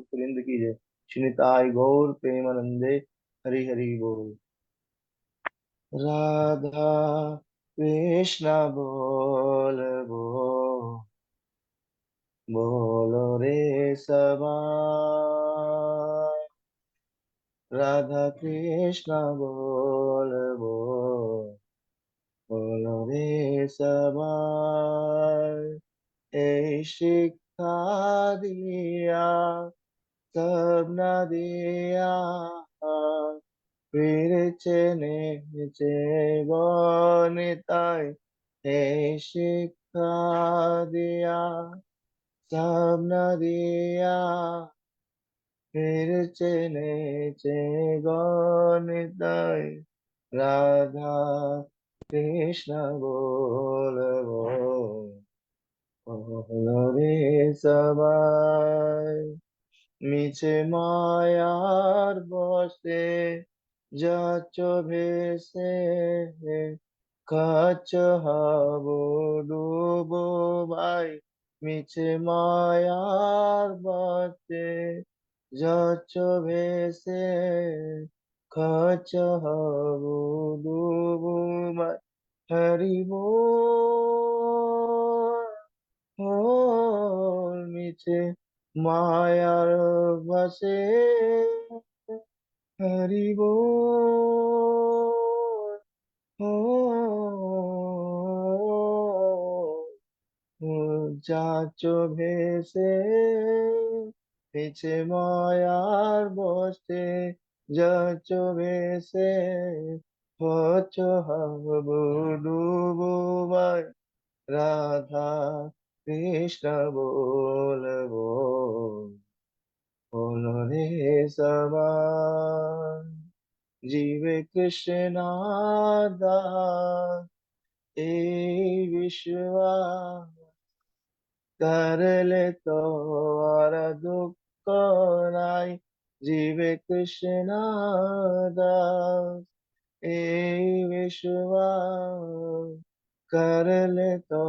पुलिंद की जय। श्रीनिताय गौर प्रेमानंदे, हरि हरि बोल। राधा कृष्ण बोल बोल, बोलो रे सबा। राधा कृष्ण बोल बोल, बोलो रे सबा। এই শিক্ষা দিয়া সব না দিয়া ফিরেছে নেচে বনিতাই। এই শিক্ষা দিয়া সব না দিয়া ফিরেছে নেচে গনিতাই। রাধা কৃষ্ণ বলবো, রে সবাই। মিছে মায়ার বসে যাচ্ছ ভেসে, কাছ হব ডুবো ভাই। মিছে মায়ার বসে যাচ্ছ ভেসে, কাছ হব ডুবো ভাই। হরি বল, মিছে মায়ার বসে। হরি বল, যাচ্ছ ভেসে। মিছে মায়ার বসে যাচ্ছ ভেসে, হচ্ছ হাবু ডুবু ভাই। রাধা কৃষ্ণ বলবো, বলো রে সবাই। জীবে কৃষ্ণ দাস এই বিশ্বাস, করলে তো আর দুঃখ নাই। জীবে কৃষ্ণ দাস এই বিশ্বাস, করলে তো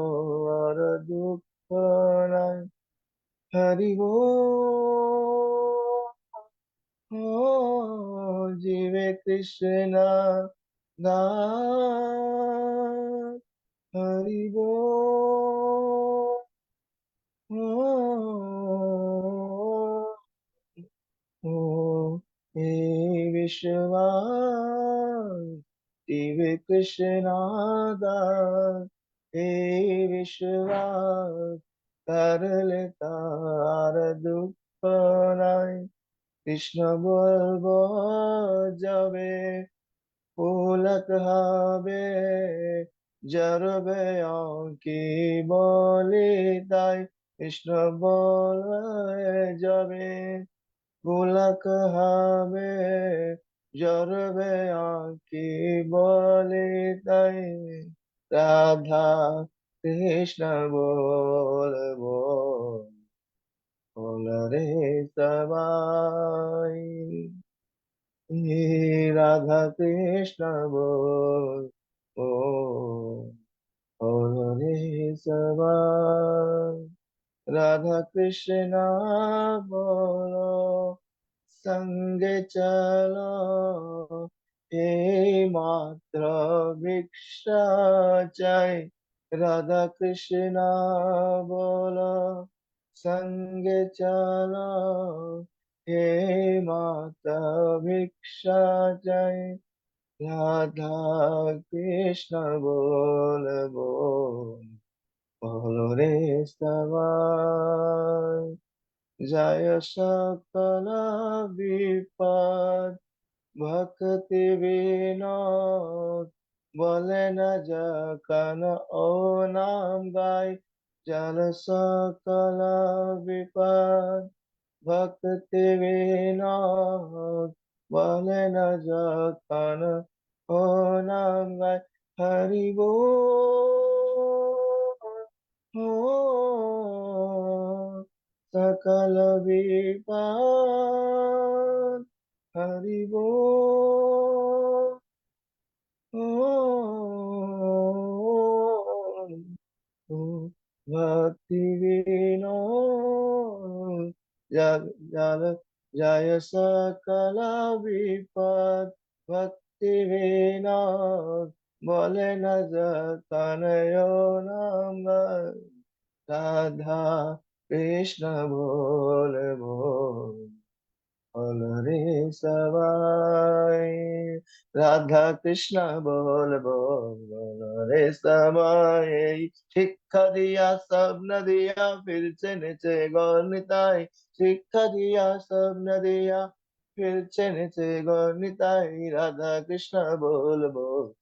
আর দুঃখ নাই। হরি বল, জীবে কৃষ্ণ দাস। হরি বল, ও हे विश्वास, जीवे कृष्ण दास। हे विश्वास, करले तार दुःख নাই। কৃষ্ণ বলবো যাবে, পুলক হবে, জরবে কি বলি তাই। কৃষ্ণ বলে যাবে, পুলক হবে, জরবে কি বলি তাই। রাধা কৃষ্ণ বলবো, বল রে সবাই। হে রাধা কৃষ্ণ বল, ও বল রে সবাই। রাধা কৃষ্ণ বলো, সঙ্গে চলো, এই মাত্র ভিক্ষা চাই। রাধা কৃষ্ণ বলো, সঙ্গে চলো, হে মাতা ভিক্ষা চাই। রাধা কৃষ্ণ বলবো, বলো রে সবাই। জয় সকল বিপদ ভক্তি বিনোদ, বলে না যখন ও নাম গাই। জল সকল বিপদ ভক্তি বিনোদ, বলে না যখন ও নাম গাই। হরি বল, সকল বিপদ। হরি বল, ভক্তি বিনোদ, जगज्जल जय सकल विपद भक्ति विनोद बोले न तनयो नाम राधा कृष्ण बोल बोल बोल रे सवाई राधा कृष्ण बोल बोल बोल रे सवाई शिक्षा दिया सब नदिया फिर से नीचे गौर निताई शिक्षा दिया सब नदिया फिर से नीचे गौर निताई राधा कृष्ण बोल बोल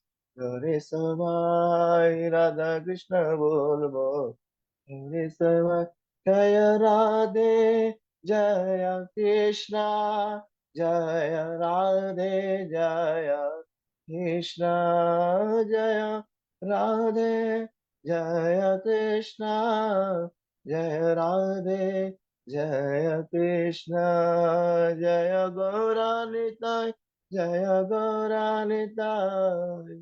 रे सवाई राधा कृष्ण बोल बोल रे सवाई जय राधे जय कृष्णा जय राधे जय कृष्णा जय राधे जय कृष्णा जय राधे जय कृष्णा जय गौरानिताय जय गौरानिताय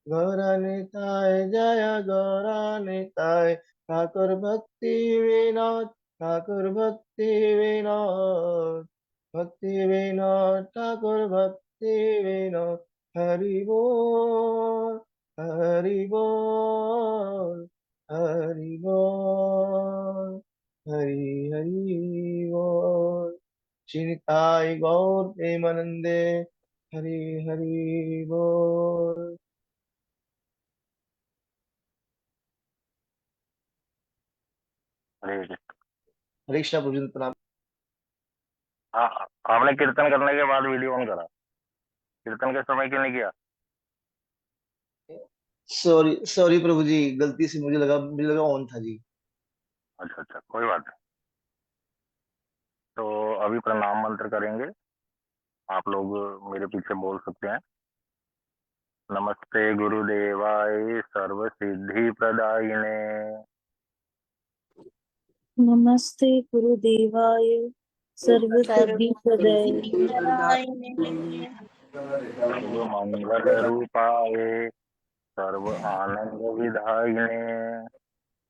गौरानिताय जय गौरानिताय ठाकुर भक्ति विनोद ठाकुर भक्ति विनोद भक्ति विनोद ठाकुर भक्ति विनोद हरि बोल हरि बोल हरि बोल हरि हरि बोल श्रीनिताय गौर प्रेमानंदे हरि हरि बोल। हरे कृष्ण। हरे कृष्णा प्रभु जी, प्रणाम। हाँ, आपने कीर्तन करने के बाद वीडियो ऑन करा, कीर्तन के समय क्यों नहीं किया? सॉरी सॉरी प्रभु जी, गलती से मुझे लगा ऑन था जी। अच्छा अच्छा, कोई बात नहीं। तो अभी प्रणाम मंत्र करेंगे, आप लोग मेरे पीछे बोल सकते हैं। नमस्ते गुरुदेवाय सर्व सिद्धि प्रदायिने नमस्ते गुरुदेवाय सर्वसिद्धिप्रदाय सर्वसिद्धिप्रदायिने सर्व मंगल रूपाय सर्व आनंद विधायिने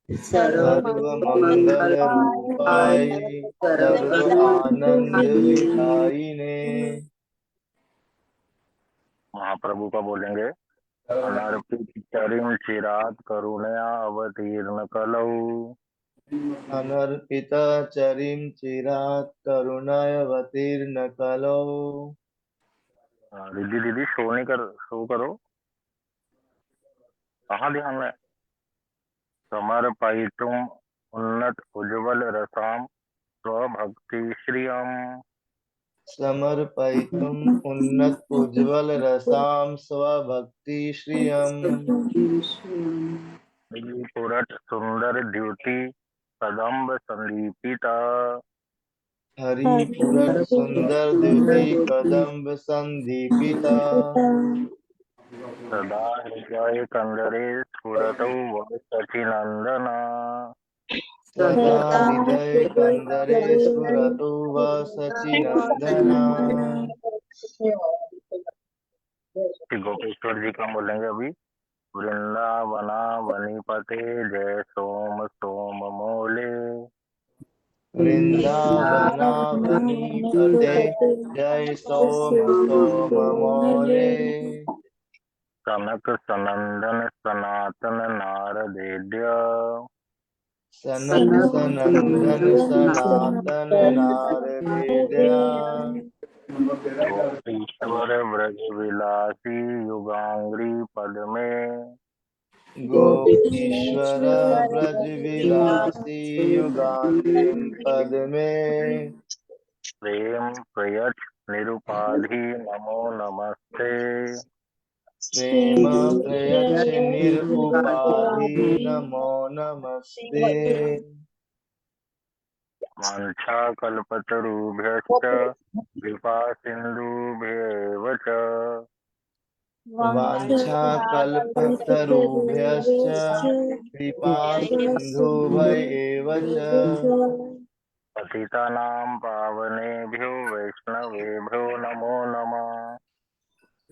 सर्व मंगल सर्वमङ्गलरूपाय रूपाय सर्व आनंद सर्वसिद्धिप्रदायिने विधायिने। महाप्रभु का बोलेंगे। अनर्पित चरिम चिरात करुणया अवतीर्ण कलौ अनर्पित चरिम चिरात् करुणावतीर्ण कलौ। रिद्धि दीदी शो नहीं कर, शो करो, कहाँ ध्यान है। समर्पयितुम उन्नत उज्ज्वल रसाम स्वभक्ति श्रियम समर्पयितुम् उन्नत उज्ज्वल रसां स्वभक्ति श्रियम्। पुरट सुंदर द्युति कदम्ब संदीपिता हरिपुरत सुंदर द्युति कदम्ब संदीपिता। सदा हृदय कंदरे स्फुरतौ सचिनंदना सदा सदा हृदय कंदरे स्फुरतु व सचिनंदना। श्री गोपेश्वर जी का बोलेंगे अभी। वृंदावना वनीपते जय सोम सोम मोले वृंदावनावनीपते जय सोम सोम मोले। कनक सनंदन सनातन नारदेद्य सनक सनंदन सनातन नारदेद्या। गोपीश्वर व्रज विलासी युगांग्री पद में गोपीश्वर ब्रज विलासी युगांग्रिम पद में। प्रेम प्रयच निरुपाधि नमो नमस्ते प्रेम प्रयच्छ निरुपाधि नमो नमस्ते। वाञ्छा कल्पतरुभ्यश्च कृपा सिन्धुभ्येव च वाञ्छा कल्पतरुभ्यश्च कृपा सिन्धुभ्य एव च। पतितानां पावनेभ्यो वैष्णवेभ्यो नमो नमः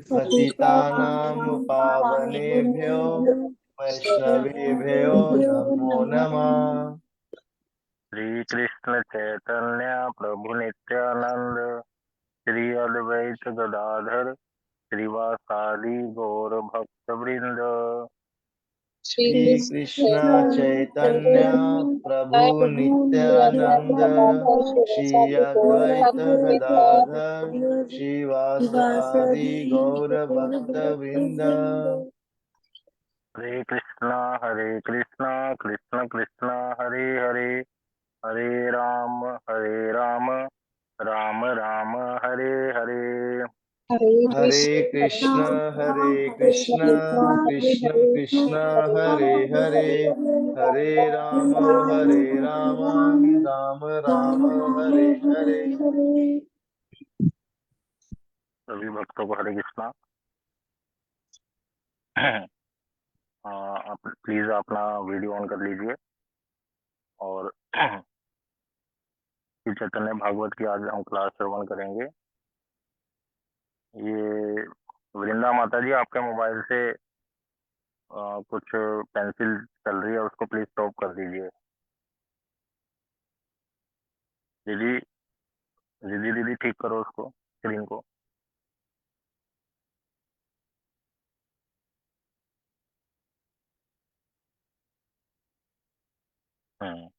पतितानां पावनेभ्यो वैष्णवेभ्यो नमो नमः। कृष्ण चैतन्य प्रभु नित्यानंद श्री अद्वैत गदाधर श्रीवासादि गौर भक्त वृंद। श्री कृष्ण चैतन्य चैतन्य प्रभु प्रभु नित्यानंद श्री अद्वैत गदाधर श्रीवास आदि गौर भक्त वृंद। हरे कृष्णा कृष्ण कृष्ण हरे हरे हरे राम राम राम हरे हरे। हरे कृष्ण कृष्ण कृष्ण हरे हरे हरे राम राम राम हरे हरे। सभी भक्तों को हरे कृष्णा। आप प्लीज अपना वीडियो ऑन कर लीजिए और श्री चैतन्य भागवत की आज हम क्लास श्रवण करेंगे। ये वृंदा माता जी, आपके मोबाइल से कुछ पेंसिल चल रही है, उसको प्लीज स्टॉप कर दीजिए। दीदी दीदी दीदी ठीक करो उसको, स्क्रीन को। हम्म।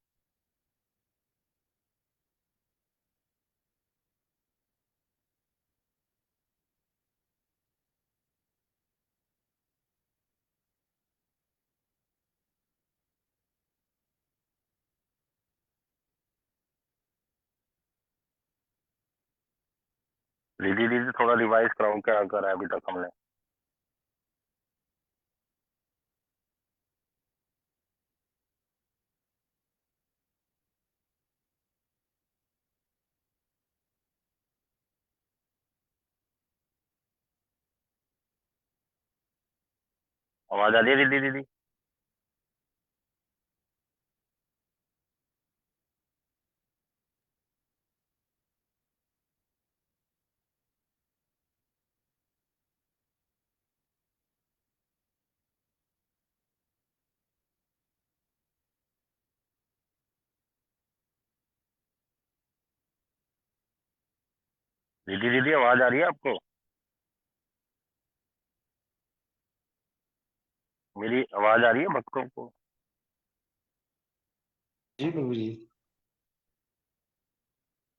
दीदी दीदी थोड़ा रिवाइज कराओ, क्या करा है अभी तक हमने। आवाज आ रही है दीदी दीदी? दीदी दीदी आवाज आ रही है आपको? मेरी आवाज आ रही है भक्तों को? जी प्रभु जी।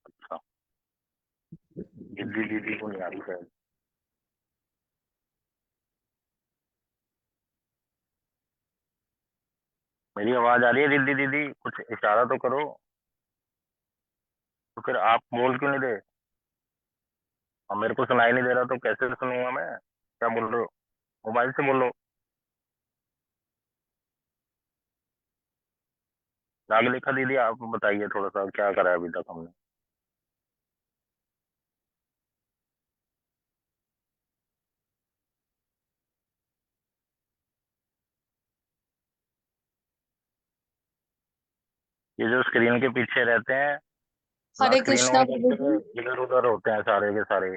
अच्छा, दीदी दीदी को नहीं आ रही शायद। मेरी आवाज आ रही है दीदी दीदी? कुछ इशारा तो करो। तो फिर आप बोल क्यों नहीं रहे? अब मेरे को सुनाई नहीं दे रहा तो कैसे सुनूंगा मैं? क्या बोल रहे हो? मोबाइल से बोलो। राग लेखा दीदी आप बताइए थोड़ा सा, क्या करा है अभी तक हमने। ये जो स्क्रीन के पीछे रहते हैं ना, हरे स्क्रीन कृष्णा ऑन प्रभु करते जी। हुए इधर उधर होते हैं सारे के सारे।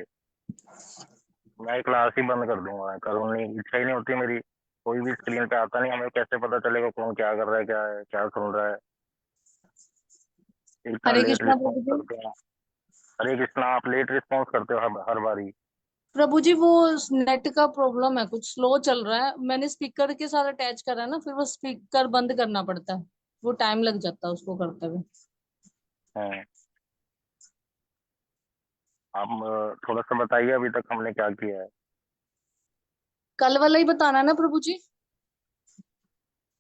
मैं क्लास ही बंद कर दूंगा, करूँ नहीं, इच्छा ही नहीं होती मेरी। कोई भी स्क्रीन पे आता नहीं, हमें कैसे पता चलेगा कौन क्या कर रहा है, क्या है, क्या सुन रहा है। इतना हरे लेट कृष्णा रिस्पॉन्स प्रभु जी। करते हैं। हरे कृष्णा, आप लेट रिस्पॉन्स करते हो हर बारी। प्रभु जी वो नेट का प्रॉब्लम है, कुछ स्लो चल रहा है। मैंने स्पीकर के साथ अटैच करा है ना, फिर वो स्पीकर बंद करना पड़ता है। वो टाइम लग जाता है उसको करते हुए। हाँ, आप थोड़ा सा बताइए अभी तक हमने क्या किया है। कल वाला ही बताना है ना प्रभु जी।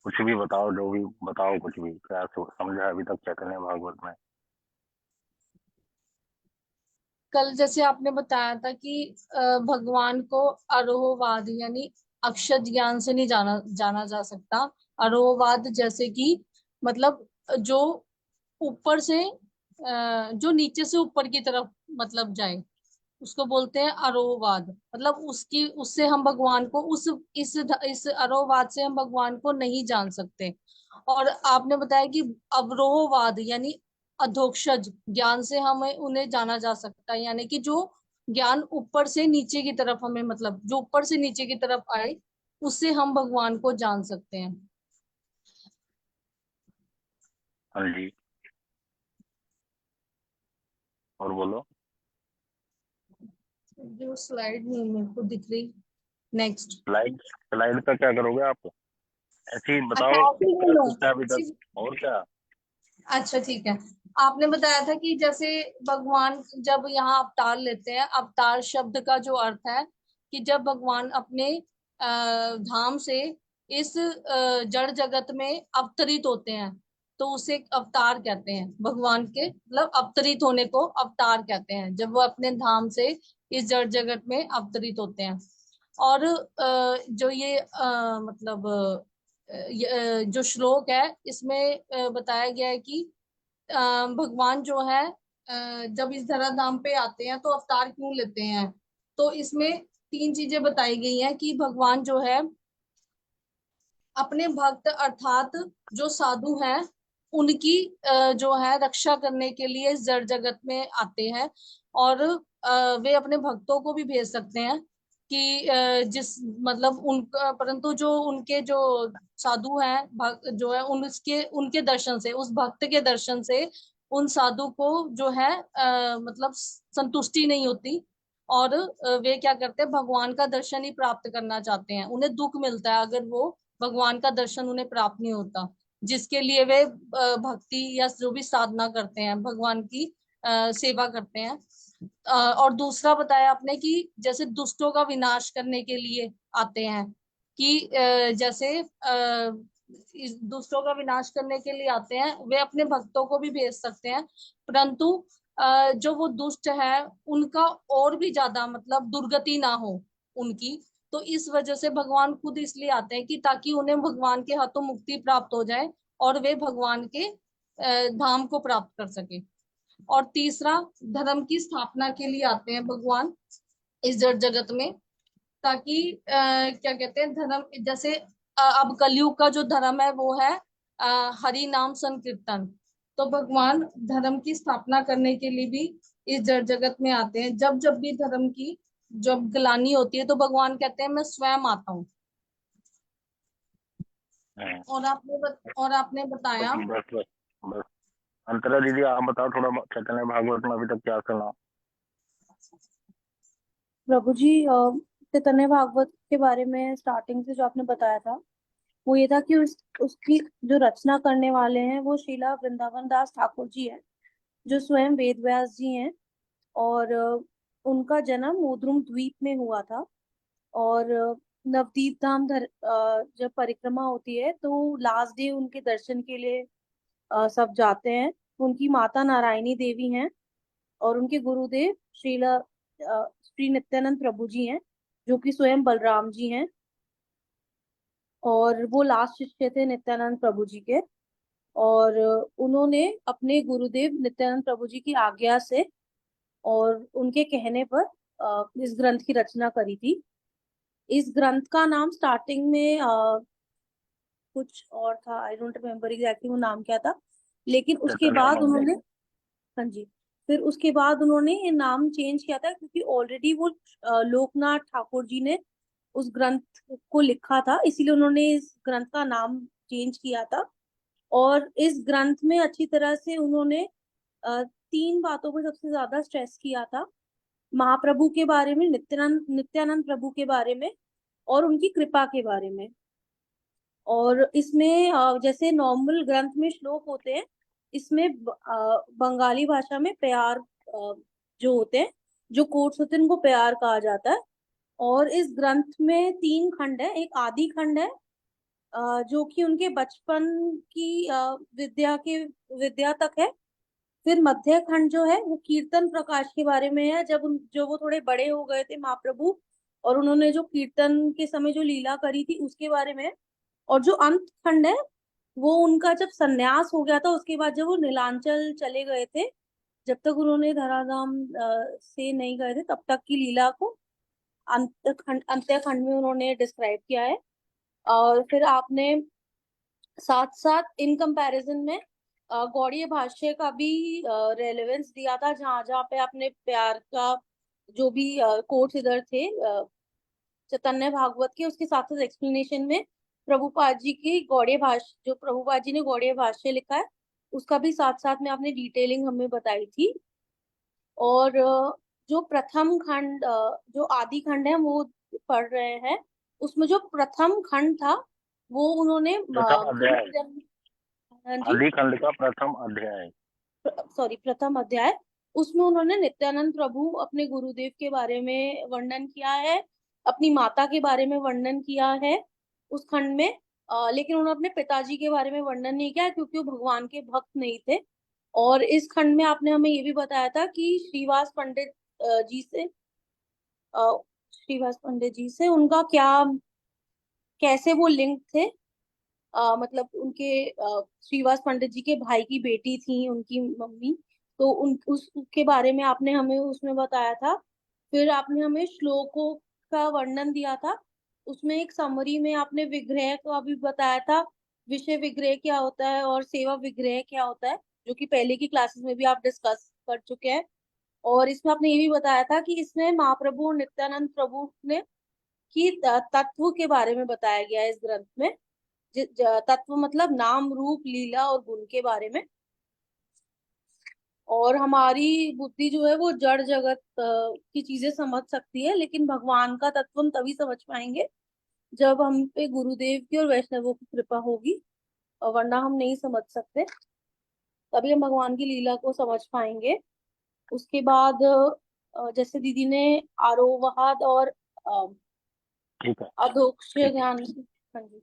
कुछ भी बताओ, जो भी बताओ, कुछ भी। क्या समझा अभी तक चैतन्य भागवत में? कल जैसे आपने बताया था कि भगवान को अरोहवाद यानी अक्षर ज्ञान से नहीं जाना जाना जा सकता। अरोहवाद जैसे कि मतलब जो ऊपर से जो नीचे से ऊपर की तरफ मतलब जाए, उसको बोलते हैं अरोहवाद। मतलब उसकी उससे हम भगवान को उस इस अरोहवाद से हम भगवान को नहीं जान सकते। और आपने बताया कि अवरोहवाद यानी अधोक्षज ज्ञान से हमें उन्हें जाना जा सकता है, यानी कि जो ज्ञान ऊपर से नीचे की तरफ हमें मतलब जो ऊपर से नीचे की तरफ आए, उससे हम भगवान को जान सकते हैं। हाँ जी। और बोलो। जो स्लाइड नहीं मेरे को दिख रही। नेक्स्ट। स्लाइड स्लाइड का क्या करोगे आप? ऐसे ही अच्छा, बताओ ऐसे ही क्या बोलो। सोचा है अभी तक, और क्या। अच्छा ठीक है। आपने बताया था कि जैसे भगवान जब यहाँ अवतार लेते हैं, अवतार शब्द का जो अर्थ है कि जब भगवान अपने धाम से इस जड़ जगत में अवतरित होते हैं, तो उसे अवतार कहते हैं। भगवान के मतलब अवतरित होने को अवतार कहते हैं, जब वो अपने धाम से इस जड़ जगत में अवतरित होते हैं। और जो ये मतलब जो श्लोक है इसमें बताया गया है कि भगवान जो है जब इस धराधाम पे आते हैं तो अवतार क्यों लेते हैं। तो इसमें तीन चीजें बताई गई हैं कि भगवान जो है अपने भक्त अर्थात जो साधु हैं उनकी जो है रक्षा करने के लिए इस जड़ जगत में आते हैं। और वे अपने भक्तों को भी भेज सकते हैं कि जिस मतलब उनका, परंतु जो उनके जो साधु हैं भक्त जो है उनके उनके दर्शन से, उस भक्त के दर्शन से उन साधु को जो है मतलब संतुष्टि नहीं होती। और वे क्या करते हैं, भगवान का दर्शन ही प्राप्त करना चाहते हैं। उन्हें दुख मिलता है अगर वो भगवान का दर्शन उन्हें प्राप्त नहीं होता, जिसके लिए वे भक्ति या जो भी साधना करते हैं, भगवान की सेवा करते हैं। और दूसरा बताया आपने कि जैसे दुष्टों का विनाश करने के लिए आते हैं, कि जैसे इस दुष्टों का विनाश करने के लिए आते हैं, वे अपने भक्तों को भी भेज सकते हैं। परंतु जो वो दुष्ट है उनका और भी ज्यादा मतलब दुर्गति ना हो उनकी, तो इस वजह से भगवान खुद इसलिए आते हैं कि ताकि उन्हें भगवान के हाथों मुक्ति प्राप्त हो जाए और वे भगवान के धाम को प्राप्त कर सके। और तीसरा, धर्म की स्थापना के लिए आते हैं भगवान इस जड़ जगत में, ताकि क्या कहते हैं धर्म, जैसे अब कलयुग का जो धर्म है वो है हरि नाम संकीर्तन। तो भगवान धर्म की स्थापना करने के लिए भी इस जड़ जगत में आते हैं। जब जब भी धर्म की जब ग्लानि होती है तो भगवान कहते हैं मैं स्वयं आता हूँ। हम्म, और आपने बताया। बस बस बस। अंतरा दीदी आप बताओ थोड़ा, चैतन्य भागवत में अभी तक क्या सुना? प्रभु जी, चैतन्य भागवत के बारे में स्टार्टिंग से जो आपने बताया था वो ये था कि उसकी जो रचना करने वाले हैं वो श्रीला वृंदावन दास ठाकुर जी हैं, जो स्वयं वेद व्यास जी हैं। और उनका जन्म मोद्रुम द्वीप में हुआ था। और नवदीप धाम जब परिक्रमा होती है तो लास्ट डे उनके दर्शन के लिए सब जाते हैं। उनकी माता नारायणी देवी हैं और उनके गुरुदेव श्री नित्यानंद प्रभु जी हैं, जो कि स्वयं बलराम जी हैं। और वो लास्ट शिष्य थे नित्यानंद प्रभु जी के। और उन्होंने अपने गुरुदेव नित्यानंद प्रभु जी की आज्ञा से और उनके कहने पर इस ग्रंथ की रचना करी थी। इस ग्रंथ का नाम स्टार्टिंग में कुछ और था, आई डोंट रिमेम्बर एग्जैक्टली वो नाम क्या था। लेकिन उसके चैतन्य बाद अमृत। उन्होंने, हाँ जी, फिर उसके बाद उन्होंने ये नाम चेंज किया था क्योंकि ऑलरेडी वो लोकनाथ ठाकुर जी ने उस ग्रंथ को लिखा था, इसीलिए उन्होंने इस ग्रंथ का नाम चेंज किया था। और इस ग्रंथ में अच्छी तरह से उन्होंने तीन बातों पर सबसे ज्यादा स्ट्रेस किया था। महाप्रभु के बारे में, नित्यानंद प्रभु के बारे में और उनकी कृपा के बारे में। और इसमें जैसे नॉर्मल ग्रंथ में श्लोक होते हैं, इसमें बंगाली भाषा में प्यार जो होते हैं, जो कोट्स होते हैं उनको प्यार कहा जाता है। और इस ग्रंथ में तीन खंड है। एक आदि खंड है जो कि उनके बचपन की विद्या तक है। फिर मध्य खंड जो है वो कीर्तन प्रकाश के बारे में है, जो वो थोड़े बड़े हो गए थे महाप्रभु और उन्होंने जो कीर्तन के समय जो लीला करी थी उसके बारे में है। और जो अंत खंड है वो उनका जब सन्यास हो गया था, उसके बाद जब वो नीलांचल चले गए थे, जब तक उन्होंने धराधाम से नहीं गए थे तब तक की लीला को अंत्य खंड में उन्होंने डिस्क्राइब किया है। और फिर आपने साथ साथ इन कंपैरिजन में गौड़ीय भाष्य का भी रेलेवेंस दिया था, जहां जहां पे आपने प्यार का जो भी कोट्स इधर थे चैतन्य भागवत के, उसके साथ साथ एक्सप्लेनेशन में प्रभुपाद जी की गौड़ीय भाष्य, जो प्रभुपाद जी ने गौड़ीय भाष्य लिखा है उसका भी साथ साथ में आपने डिटेलिंग हमें बताई थी। और जो प्रथम खंड जो आदि खंड है वो पढ़ रहे हैं। उसमें जो प्रथम खंड था वो उन्होंने प्रथम अध्याय, हाँ जी, आदि खंड का प्रथम अध्याय। सॉरी प्रथम अध्याय, उसमें उन्होंने नित्यानंद प्रभु अपने गुरुदेव के बारे में वर्णन किया है, अपनी माता के बारे में वर्णन किया है उस खंड में। लेकिन उन्होंने अपने पिताजी के बारे में वर्णन नहीं किया क्योंकि वो भगवान के भक्त नहीं थे। और इस खंड में आपने हमें ये भी बताया था कि श्रीवास पंडित जी से श्रीवास पंडित जी से उनका क्या, कैसे वो लिंक थे। मतलब उनके श्रीवास पंडित जी के भाई की बेटी थी उनकी मम्मी, तो उन उसके बारे में आपने हमें उसमें बताया था। फिर आपने हमें श्लोकों का वर्णन दिया था, उसमें एक समरी में आपने विग्रह का भी बताया था, विषय विग्रह क्या होता है और सेवा विग्रह क्या होता है, जो कि पहले की क्लासेस में भी आप डिस्कस कर चुके हैं। और इसमें आपने ये भी बताया था कि इसमें महाप्रभु और नित्यानंद प्रभु ने की तत्व के बारे में बताया गया है इस ग्रंथ में। तत्व मतलब नाम रूप लीला और गुण के बारे में। और हमारी बुद्धि जो है वो जड़ जगत की चीजें समझ सकती है, लेकिन भगवान का तत्व हम तभी समझ पाएंगे जब हम पे गुरुदेव की और वैष्णवों की कृपा होगी, और वरना हम नहीं समझ सकते। तभी हम भगवान की लीला को समझ पाएंगे। उसके बाद जैसे दीदी ने आरोहवाद और ठीक है, अधोक्ष ठीक है, ज्ञान, हाँ जी।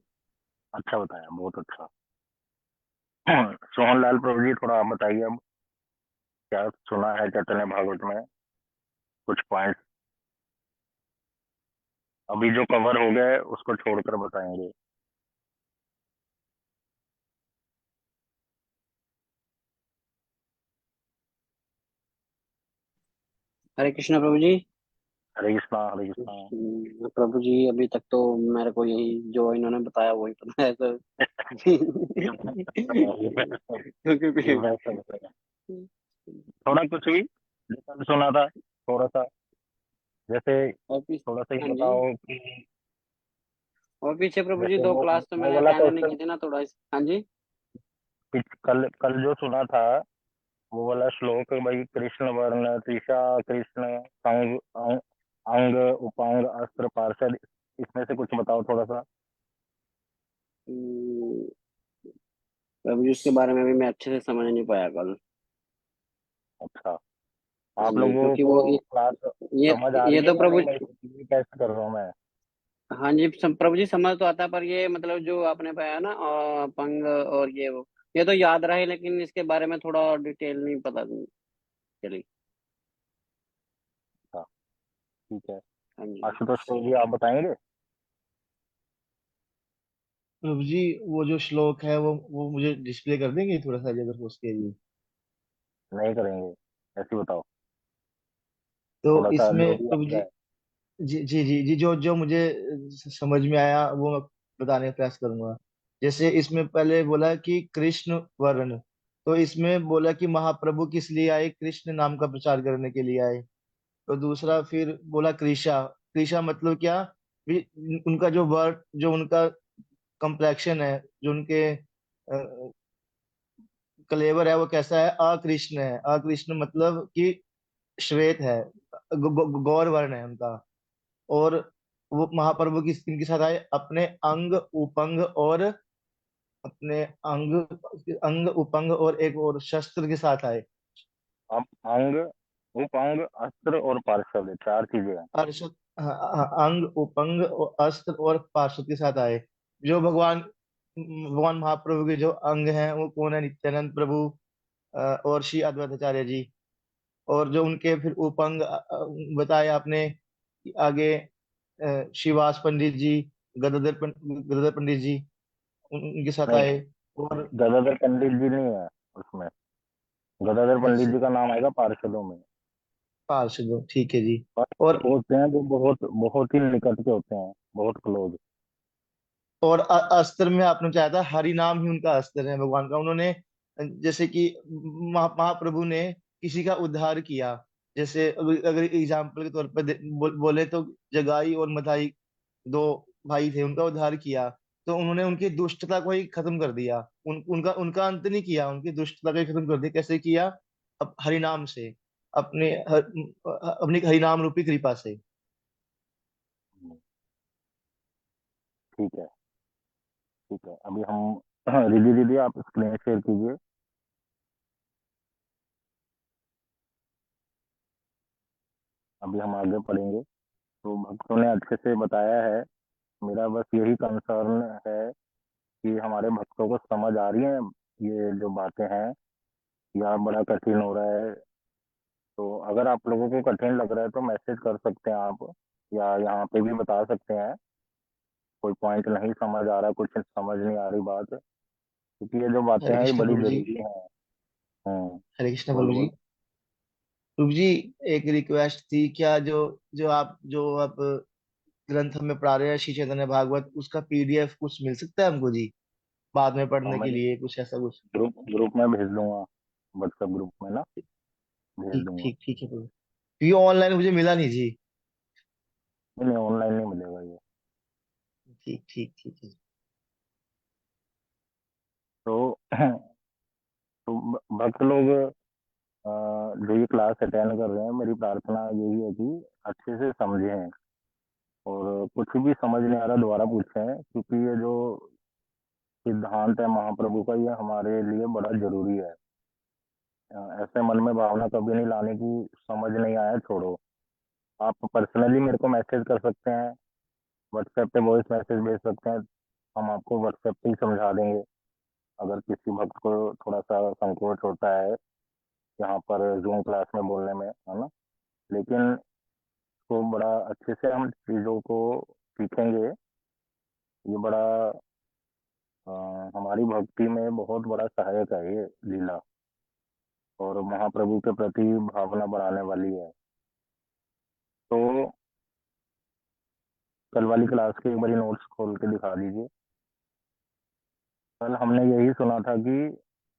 अच्छा बताया, बहुत अच्छा। सोहन लाल प्रभु जी, थोड़ा आप बताइए अब, क्या सुना है चैतन्य भागवत में, कुछ पॉइंट अभी जो कवर हो गए उसको छोड़कर बताएंगे। हरे कृष्णा प्रभु जी। हरे कृष्णा, हरे कृष्णा। प्रभु जी अभी तक तो मेरे को यही जो इन्होंने बताया वही पता है तो ये क्योंकि वैसा बताया। थोड़ा कुछ भी जो कल सुना था, थोड़ा सा, जैसे और पीछे, थोड़ा सा हाँ ये जी, बताओ कि और पीछे प्रभु जी जैसे दो क्लास तो वो मैंने वाला अटेंड नहीं की क्वेश्चन, थी ना थोड़ा हाँ जी। कल कल जो सुना था वो वाला श्लोक, भाई कृष्ण वर्ण त्रिषा कृष्ण संग अंग उपांग अस्त्र पार्षद, इसमें से कुछ बताओ थोड़ा सा। हम्म, प्रभु जी उसके बारे में भी मैं अच्छे से समझ नहीं पाया कल। अच्छा, हाँ आप जी, लोगों क्योंकि को वो क्लास ये समझ आ ये रही है तो या प्रभु, नहीं, मैं इसलिए टेस्ट कर रहा हूँ मैं। हाँ जी प्रभु जी समझ तो आता है, पर ये मतलब जो आपने बताया ना पंग और ये तो याद रहे, लेकिन इसके बारे में थोड़ा डिटेल नहीं पता चली। अच्छा, ठीक है। हाँ जी। आशुतोष को भी आप बताएंगे? प्रभु जी वो जो श्लोक है वो मुझे डिस्प्ले कर देंगे थोड़ा सा अगर हो सके जी। नहीं करेंगे, ऐसे बताओ, तो थोड़ा सा इसमें जो भी प्रभु आ जी, जाए। जी जो जो मुझे समझ में आया वो मैं बताने का प्रयास करूंगा। जैसे इसमें पहले बोला कि कृष्ण वर्ण, तो इसमें बोला कि महाप्रभु किस लिए आए, कृष्ण नाम का प्रचार करने के लिए आए। तो दूसरा फिर बोला कृषा, कृषा मतलब क्या, भी उनका जो वर्ड, जो उनका कंप्लेक्शन है, जो उनके कलेवर है वो कैसा है, अकृष्ण है। अकृष्ण मतलब कि श्वेत है, गौर वर्ण है उनका। और वो महाप्रभु की इनके साथ आए अपने अंग उपंग और अपने अंग अंग उपंग और एक और शस्त्र के साथ आए। अब अंग उपांग अस्त्र और पार्षद, चार चीजें हैं। अर्षद, हाँ, हाँ, अंग उपंग और अस्त्र और पार्षद के साथ आए। जो भगवान भगवान महाप्रभु के जो अंग हैं वो कौन है, नित्यानंद प्रभु और श्री अद्वैताचार्य जी। और जो उनके फिर उपंग बताए आपने कि आगे श्रीवास पंडित जी, गदाधर पंडित जी उनके साथ नहीं, आए। और गदाधर पंडित जी नहीं है उसमें, गदाधर पंडित अच्छा, जी का नाम आएगा पार्षदों में। पार्षद, ठीक है जी। पार्षद और होते हैं जो बहुत बहुत ही निकट के होते हैं, बहुत क्लोज। अस्त्र में आपने चाहा था, हरि नाम ही उनका अस्त्र है भगवान का। उन्होंने जैसे कि महाप्रभु ने किसी का उद्धार किया। जैसे अगर एग्जाम्पल के तौर पर बोले तो जगाई और मथाई दो भाई थे, उनका उद्धार किया। तो उन्होंने उनकी दुष्टता को ही खत्म कर दिया, उनका उनका अंत नहीं किया, उनकी दुष्टता को ही खत्म कर दिया। कैसे किया, अब हरि नाम से। अपने अपनी हरिनाम रूपी कृपा से। हम्म, ठीक है, ठीक है। अभी हम रिद्धि दीदी आप स्क्रीन शेयर कीजिए। अभी हम आगे पढ़ेंगे। तो भक्तों ने अच्छे से बताया है। मेरा बस यही कंसर्न है कि हमारे भक्तों को समझ आ रही है ये जो बातें हैं, या बड़ा कठिन हो रहा है। तो अगर आप लोगों को कठिन लग रहा है तो मैसेज कर सकते हैं आप, या यहाँ पे भी बता सकते हैं कोई पॉइंट नहीं समझ आ रहा, कुछ समझ नहीं आ रही बात, क्योंकि ये जो बातें हरे हैं ये कृष्ण बड़ी प्रभु जी। जरूरी हैं। हरे कृष्ण बोल प्रभु जी। बोल। प्रभु जी, एक रिक्वेस्ट थी, क्या जो जो आप ग्रंथ में पढ़ा रहे हैं श्री चैतन्य भागवत, उसका पीडीएफ कुछ मिल सकता है हमको जी, बाद में और पढ़ने मैं के लिए, कुछ ऐसा कुछ? ग्रुप में भेज दूंगा, व्हाट्सएप ग्रुप में ना भेज ठीक दूंगा। ठीक ठीक है प्रभु, क्योंकि ऑनलाइन मुझे मिला नहीं जी। नहीं नहीं, ऑनलाइन नहीं मिलेगा ये। ठीक ठीक ठीक है। तो भक्त लोग जो ये क्लास अटेंड कर रहे हैं, मेरी प्रार्थना यही है कि अच्छे से समझें, और कुछ भी समझ नहीं आ रहा दोबारा पूछें, क्योंकि ये जो सिद्धांत है महाप्रभु का, ये हमारे लिए बड़ा जरूरी है। ऐसे मन में भावना कभी नहीं लाने की, समझ नहीं आया छोड़ो। आप पर्सनली मेरे को मैसेज कर सकते हैं, व्हाट्सएप पे वॉइस मैसेज भेज सकते हैं, हम आपको व्हाट्सएप पे ही समझा देंगे। अगर किसी भक्त को थोड़ा सा संकोच होता है यहाँ पर जूम क्लास में बोलने में, है ना, लेकिन तो बड़ा अच्छे से हम चीज़ों को सीखेंगे। ये बड़ा अ, हमारी भक्ति में बहुत बड़ा सहायक है ये लीला, और महाप्रभु के प्रति भावना बढ़ाने वाली है। तो कल वाली क्लास के एक बारी नोट्स खोल के दिखा दीजिए। कल हमने यही सुना था कि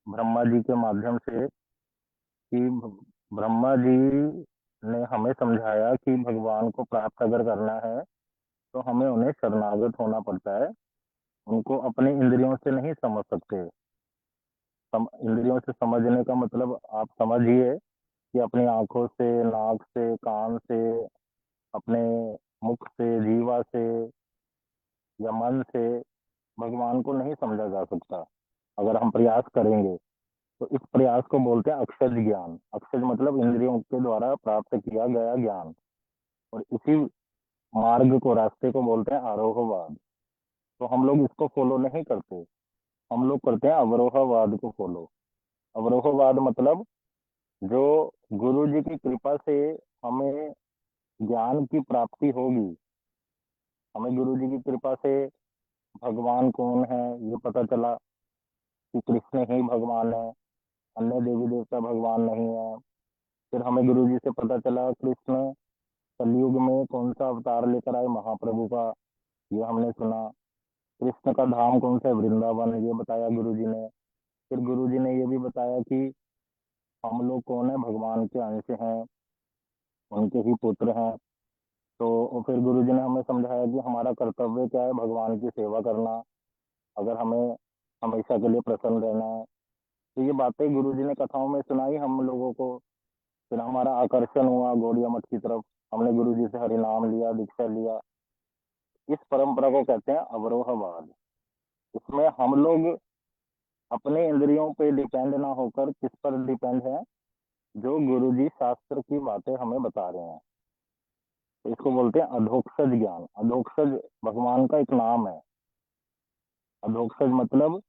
ब्रह्मा जी के माध्यम से, कि ब्रह्मा जी ने हमें समझाया कि भगवान को प्राप्त अगर करना है तो हमें उन्हें शरणागत होना पड़ता है। उनको अपने इंद्रियों से नहीं समझ सकते। इंद्रियों से समझने का मतलब आप समझिए कि अपनी आंखों से, नाक से, कान से, अपने मुख से, जीवा से, या मन से भगवान को नहीं समझा जा सकता। अगर हम प्रयास करेंगे तो इस प्रयास को बोलते हैं अक्षर ज्ञान। अक्षर मतलब इंद्रियों के द्वारा प्राप्त किया गया ज्ञान, और इसी मार्ग को, रास्ते को बोलते हैं आरोहवाद। तो हम लोग इसको फॉलो नहीं करते, हम लोग करते हैं अवरोहवाद को फॉलो। अवरोहवाद मतलब जो गुरु जी की कृपा से हमें ज्ञान की प्राप्ति होगी, हमें गुरु जी की कृपा से भगवान कौन है ये पता चला कि कृष्ण ही भगवान है, अन्य देवी देवता भगवान नहीं है। फिर हमें गुरु जी से पता चला कृष्ण कलयुग में कौन सा अवतार लेकर आए, महाप्रभु का, ये हमने सुना। कृष्ण का धाम कौन सा है, वृंदावन, ये बताया गुरु जी ने। फिर गुरु जी ने ये भी बताया कि हम लोग कौन है, भगवान के अंश हैं, उनके ही पुत्र हैं। तो फिर गुरु जी ने हमें समझाया कि हमारा कर्तव्य क्या है, भगवान की सेवा करना, अगर हमें हमेशा के लिए प्रसन्न रहना है। तो ये बातें गुरु जी ने कथाओं में सुनाई हम लोगों को। फिर हमारा आकर्षण हुआ गौड़िया मठ की तरफ, हमने गुरु जी से हरि नाम लिया, दीक्षा लिया। इस परंपरा को कहते हैं अवरोहवाद। इसमें हम लोग अपने इंद्रियों पे डिपेंड ना होकर किस पर डिपेंड है, जो गुरु जी शास्त्र की बातें हमें बता रहे हैं। तो इसको बोलते हैं अधोक्षज ज्ञान। अधोक्षज भगवान का एक नाम है। अधोक्षज मतलब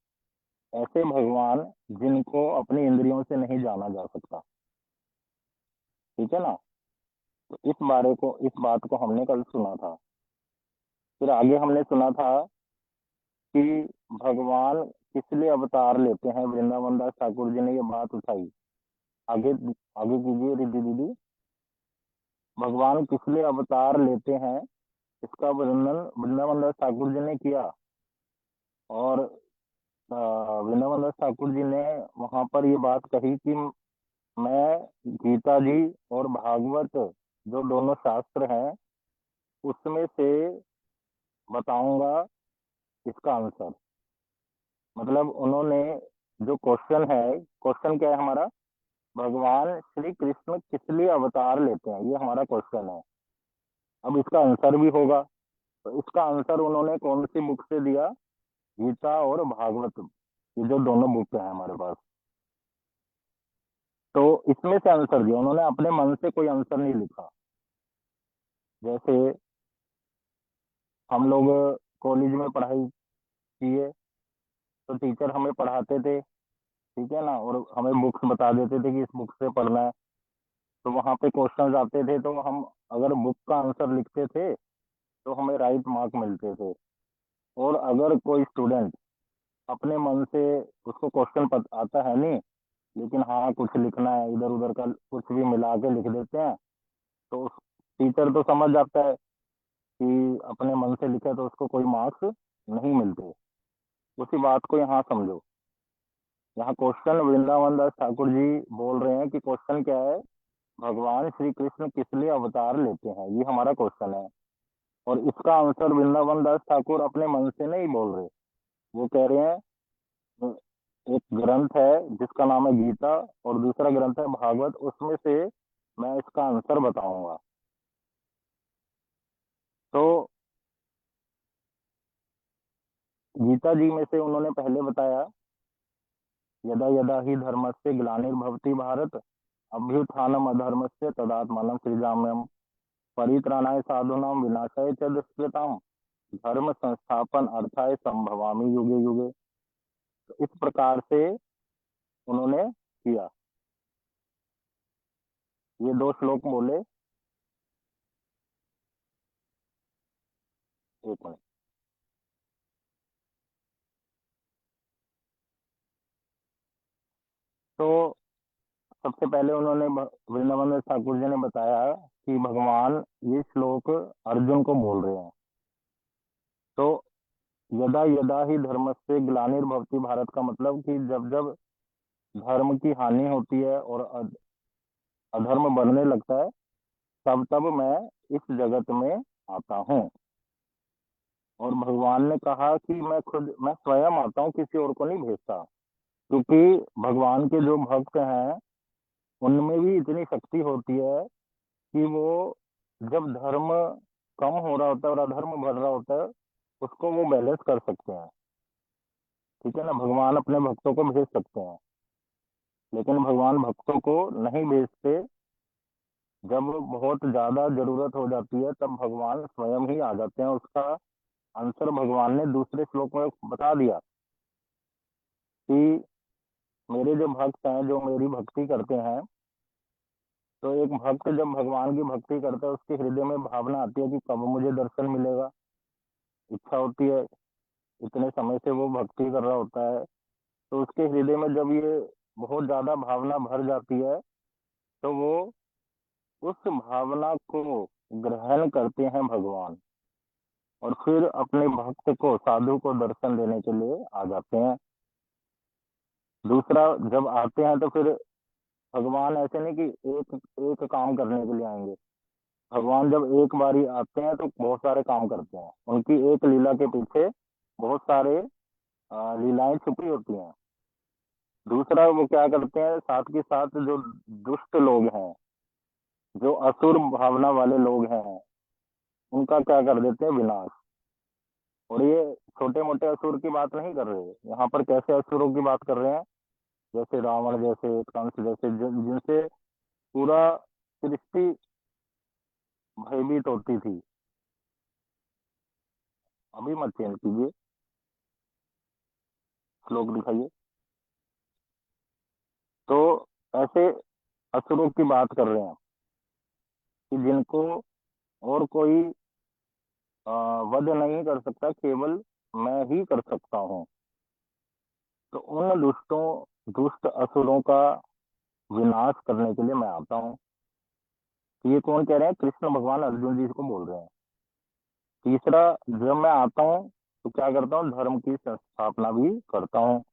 ऐसे भगवान जिनको अपनी इंद्रियों से नहीं जाना जा सकता। ठीक है ना। तो इस बात को हमने कल सुना था। फिर आगे हमने सुना था कि भगवान किस लिए अवतार लेते हैं, वृंदावन दास ठाकुर जी ने ये बात उठाई। आगे आगे कीजिए रिद्धि दीदी। भगवान किस लिए अवतार लेते हैं इसका वर्णन वृंदावन दास ठाकुर जी ने किया। और वृंदावन दास ठाकुर जी ने वहां पर ये बात कही कि मैं गीता जी और भागवत, जो दोनों शास्त्र हैं, उसमें से बताऊंगा इसका आंसर। मतलब उन्होंने जो क्वेश्चन है, क्वेश्चन क्या है हमारा, भगवान श्री कृष्ण किस लिए अवतार लेते हैं, ये हमारा क्वेश्चन है। अब इसका आंसर भी होगा। तो इसका आंसर उन्होंने कौन सी बुक से दिया? गीता और भागवत, ये जो दोनों बुक हैं हमारे पास, तो इसमें से आंसर दिया उन्होंने। अपने मन से कोई आंसर नहीं लिखा। जैसे हम लोग कॉलेज में पढ़ाई किए तो टीचर हमें पढ़ाते थे, ठीक है ना, और हमें बुक्स बता देते थे कि इस बुक से पढ़ना है। तो वहां पे क्वेश्चंस आते थे, तो हम अगर बुक का आंसर लिखते थे तो हमें राइट मार्क मिलते थे। और अगर कोई स्टूडेंट अपने मन से, उसको क्वेश्चन आता है नहीं, लेकिन हाँ कुछ लिखना है, इधर उधर का कुछ भी मिला के लिख देते हैं, तो उस टीचर तो समझ जाता है कि अपने मन से लिखा, तो उसको कोई मार्क्स नहीं मिलते। उसी बात को यहाँ समझो। यहाँ क्वेश्चन वृंदावन दास ठाकुर जी बोल रहे हैं कि क्वेश्चन क्या है? भगवान श्री कृष्ण किस लिए अवतार लेते हैं, ये हमारा क्वेश्चन है। और इसका आंसर वृंदावन दास ठाकुर अपने मन से नहीं बोल रहे। वो कह रहे हैं, एक ग्रंथ है जिसका नाम है गीता और दूसरा ग्रंथ है भागवत, उसमें से मैं इसका आंसर बताऊंगा। तो गीता जी में से उन्होंने पहले बताया, यदा यदा ही धर्मस्य ग्लानिर्भवति भारत, अभ्युत्थानम अधर्मस्य तदात्मानं सृजाम्यहम्, परित्राणाय साधूनां विनाशाय च दुष्कृताम्, धर्म संस्थापन अर्थाय संभवामि युगे युगे। तो इस प्रकार से उन्होंने किया। ये दो श्लोक बोले। एक मिनट। तो सबसे पहले उन्होंने वृंदावन दास ठाकुर जी ने बताया कि भगवान ये श्लोक अर्जुन को बोल रहे हैं। तो यदा यदा ही धर्म से ग्लानिर्भवति भारत का मतलब कि जब जब धर्म की हानि होती है और अधर्म बढ़ने लगता है, तब तब मैं इस जगत में आता हूँ। और भगवान ने कहा कि मैं स्वयं आता हूँ, किसी और को नहीं भेजता। क्योंकि भगवान के जो भक्त हैं उनमें भी इतनी शक्ति होती है कि वो जब धर्म कम हो रहा होता है और अधर्म बढ़ रहा होता है, उसको वो बैलेंस कर सकते हैं। ठीक है ना, भगवान अपने भक्तों को भेज सकते हैं, लेकिन भगवान भक्तों को नहीं भेजते। जब बहुत ज्यादा जरूरत हो जाती है तब भगवान स्वयं ही आ जाते हैं। उसका आंसर भगवान ने दूसरे श्लोक में बता दिया कि मेरे जो भक्त हैं, जो मेरी भक्ति करते हैं, तो एक भक्त जब भगवान की भक्ति करता है, उसके हृदय में भावना आती है कि कब मुझे दर्शन मिलेगा, इच्छा होती है। इतने समय से वो भक्ति कर रहा होता है, तो उसके हृदय में जब ये बहुत ज्यादा भावना भर जाती है, तो वो उस भावना को ग्रहण करते हैं भगवान, और फिर अपने भक्त को, साधु को दर्शन देने के लिए आ जाते हैं। दूसरा, जब आते हैं तो फिर भगवान ऐसे नहीं कि एक एक काम करने के लिए आएंगे। भगवान जब एक बारी आते हैं तो बहुत सारे काम करते हैं। उनकी एक लीला के पीछे बहुत सारे लीलाएं छुपी होती हैं। दूसरा, वो क्या करते हैं, साथ के साथ जो दुष्ट लोग हैं, जो असुर भावना वाले लोग हैं, उनका क्या कर देते हैं, विनाश। और ये छोटे मोटे असुर की बात नहीं कर रहे यहाँ पर, कैसे असुरों की बात कर रहे हैं? जैसे रावण जैसे, कंस जैसे, जिनसे पूरा सृष्टि भयभीत होती थी। अभी मत चेंज कीजिए, श्लोक दिखाइए। तो ऐसे असुरों की बात कर रहे हैं कि जिनको और कोई वध नहीं कर सकता, केवल मैं ही कर सकता हूँ। तो उन दुष्ट असुरों का विनाश करने के लिए मैं आता हूँ। तो ये कौन कह रहे हैं? कृष्ण भगवान अर्जुन जी को बोल रहे हैं। तीसरा, जब मैं आता हूँ तो क्या करता हूँ, धर्म की संस्थापना भी करता हूँ।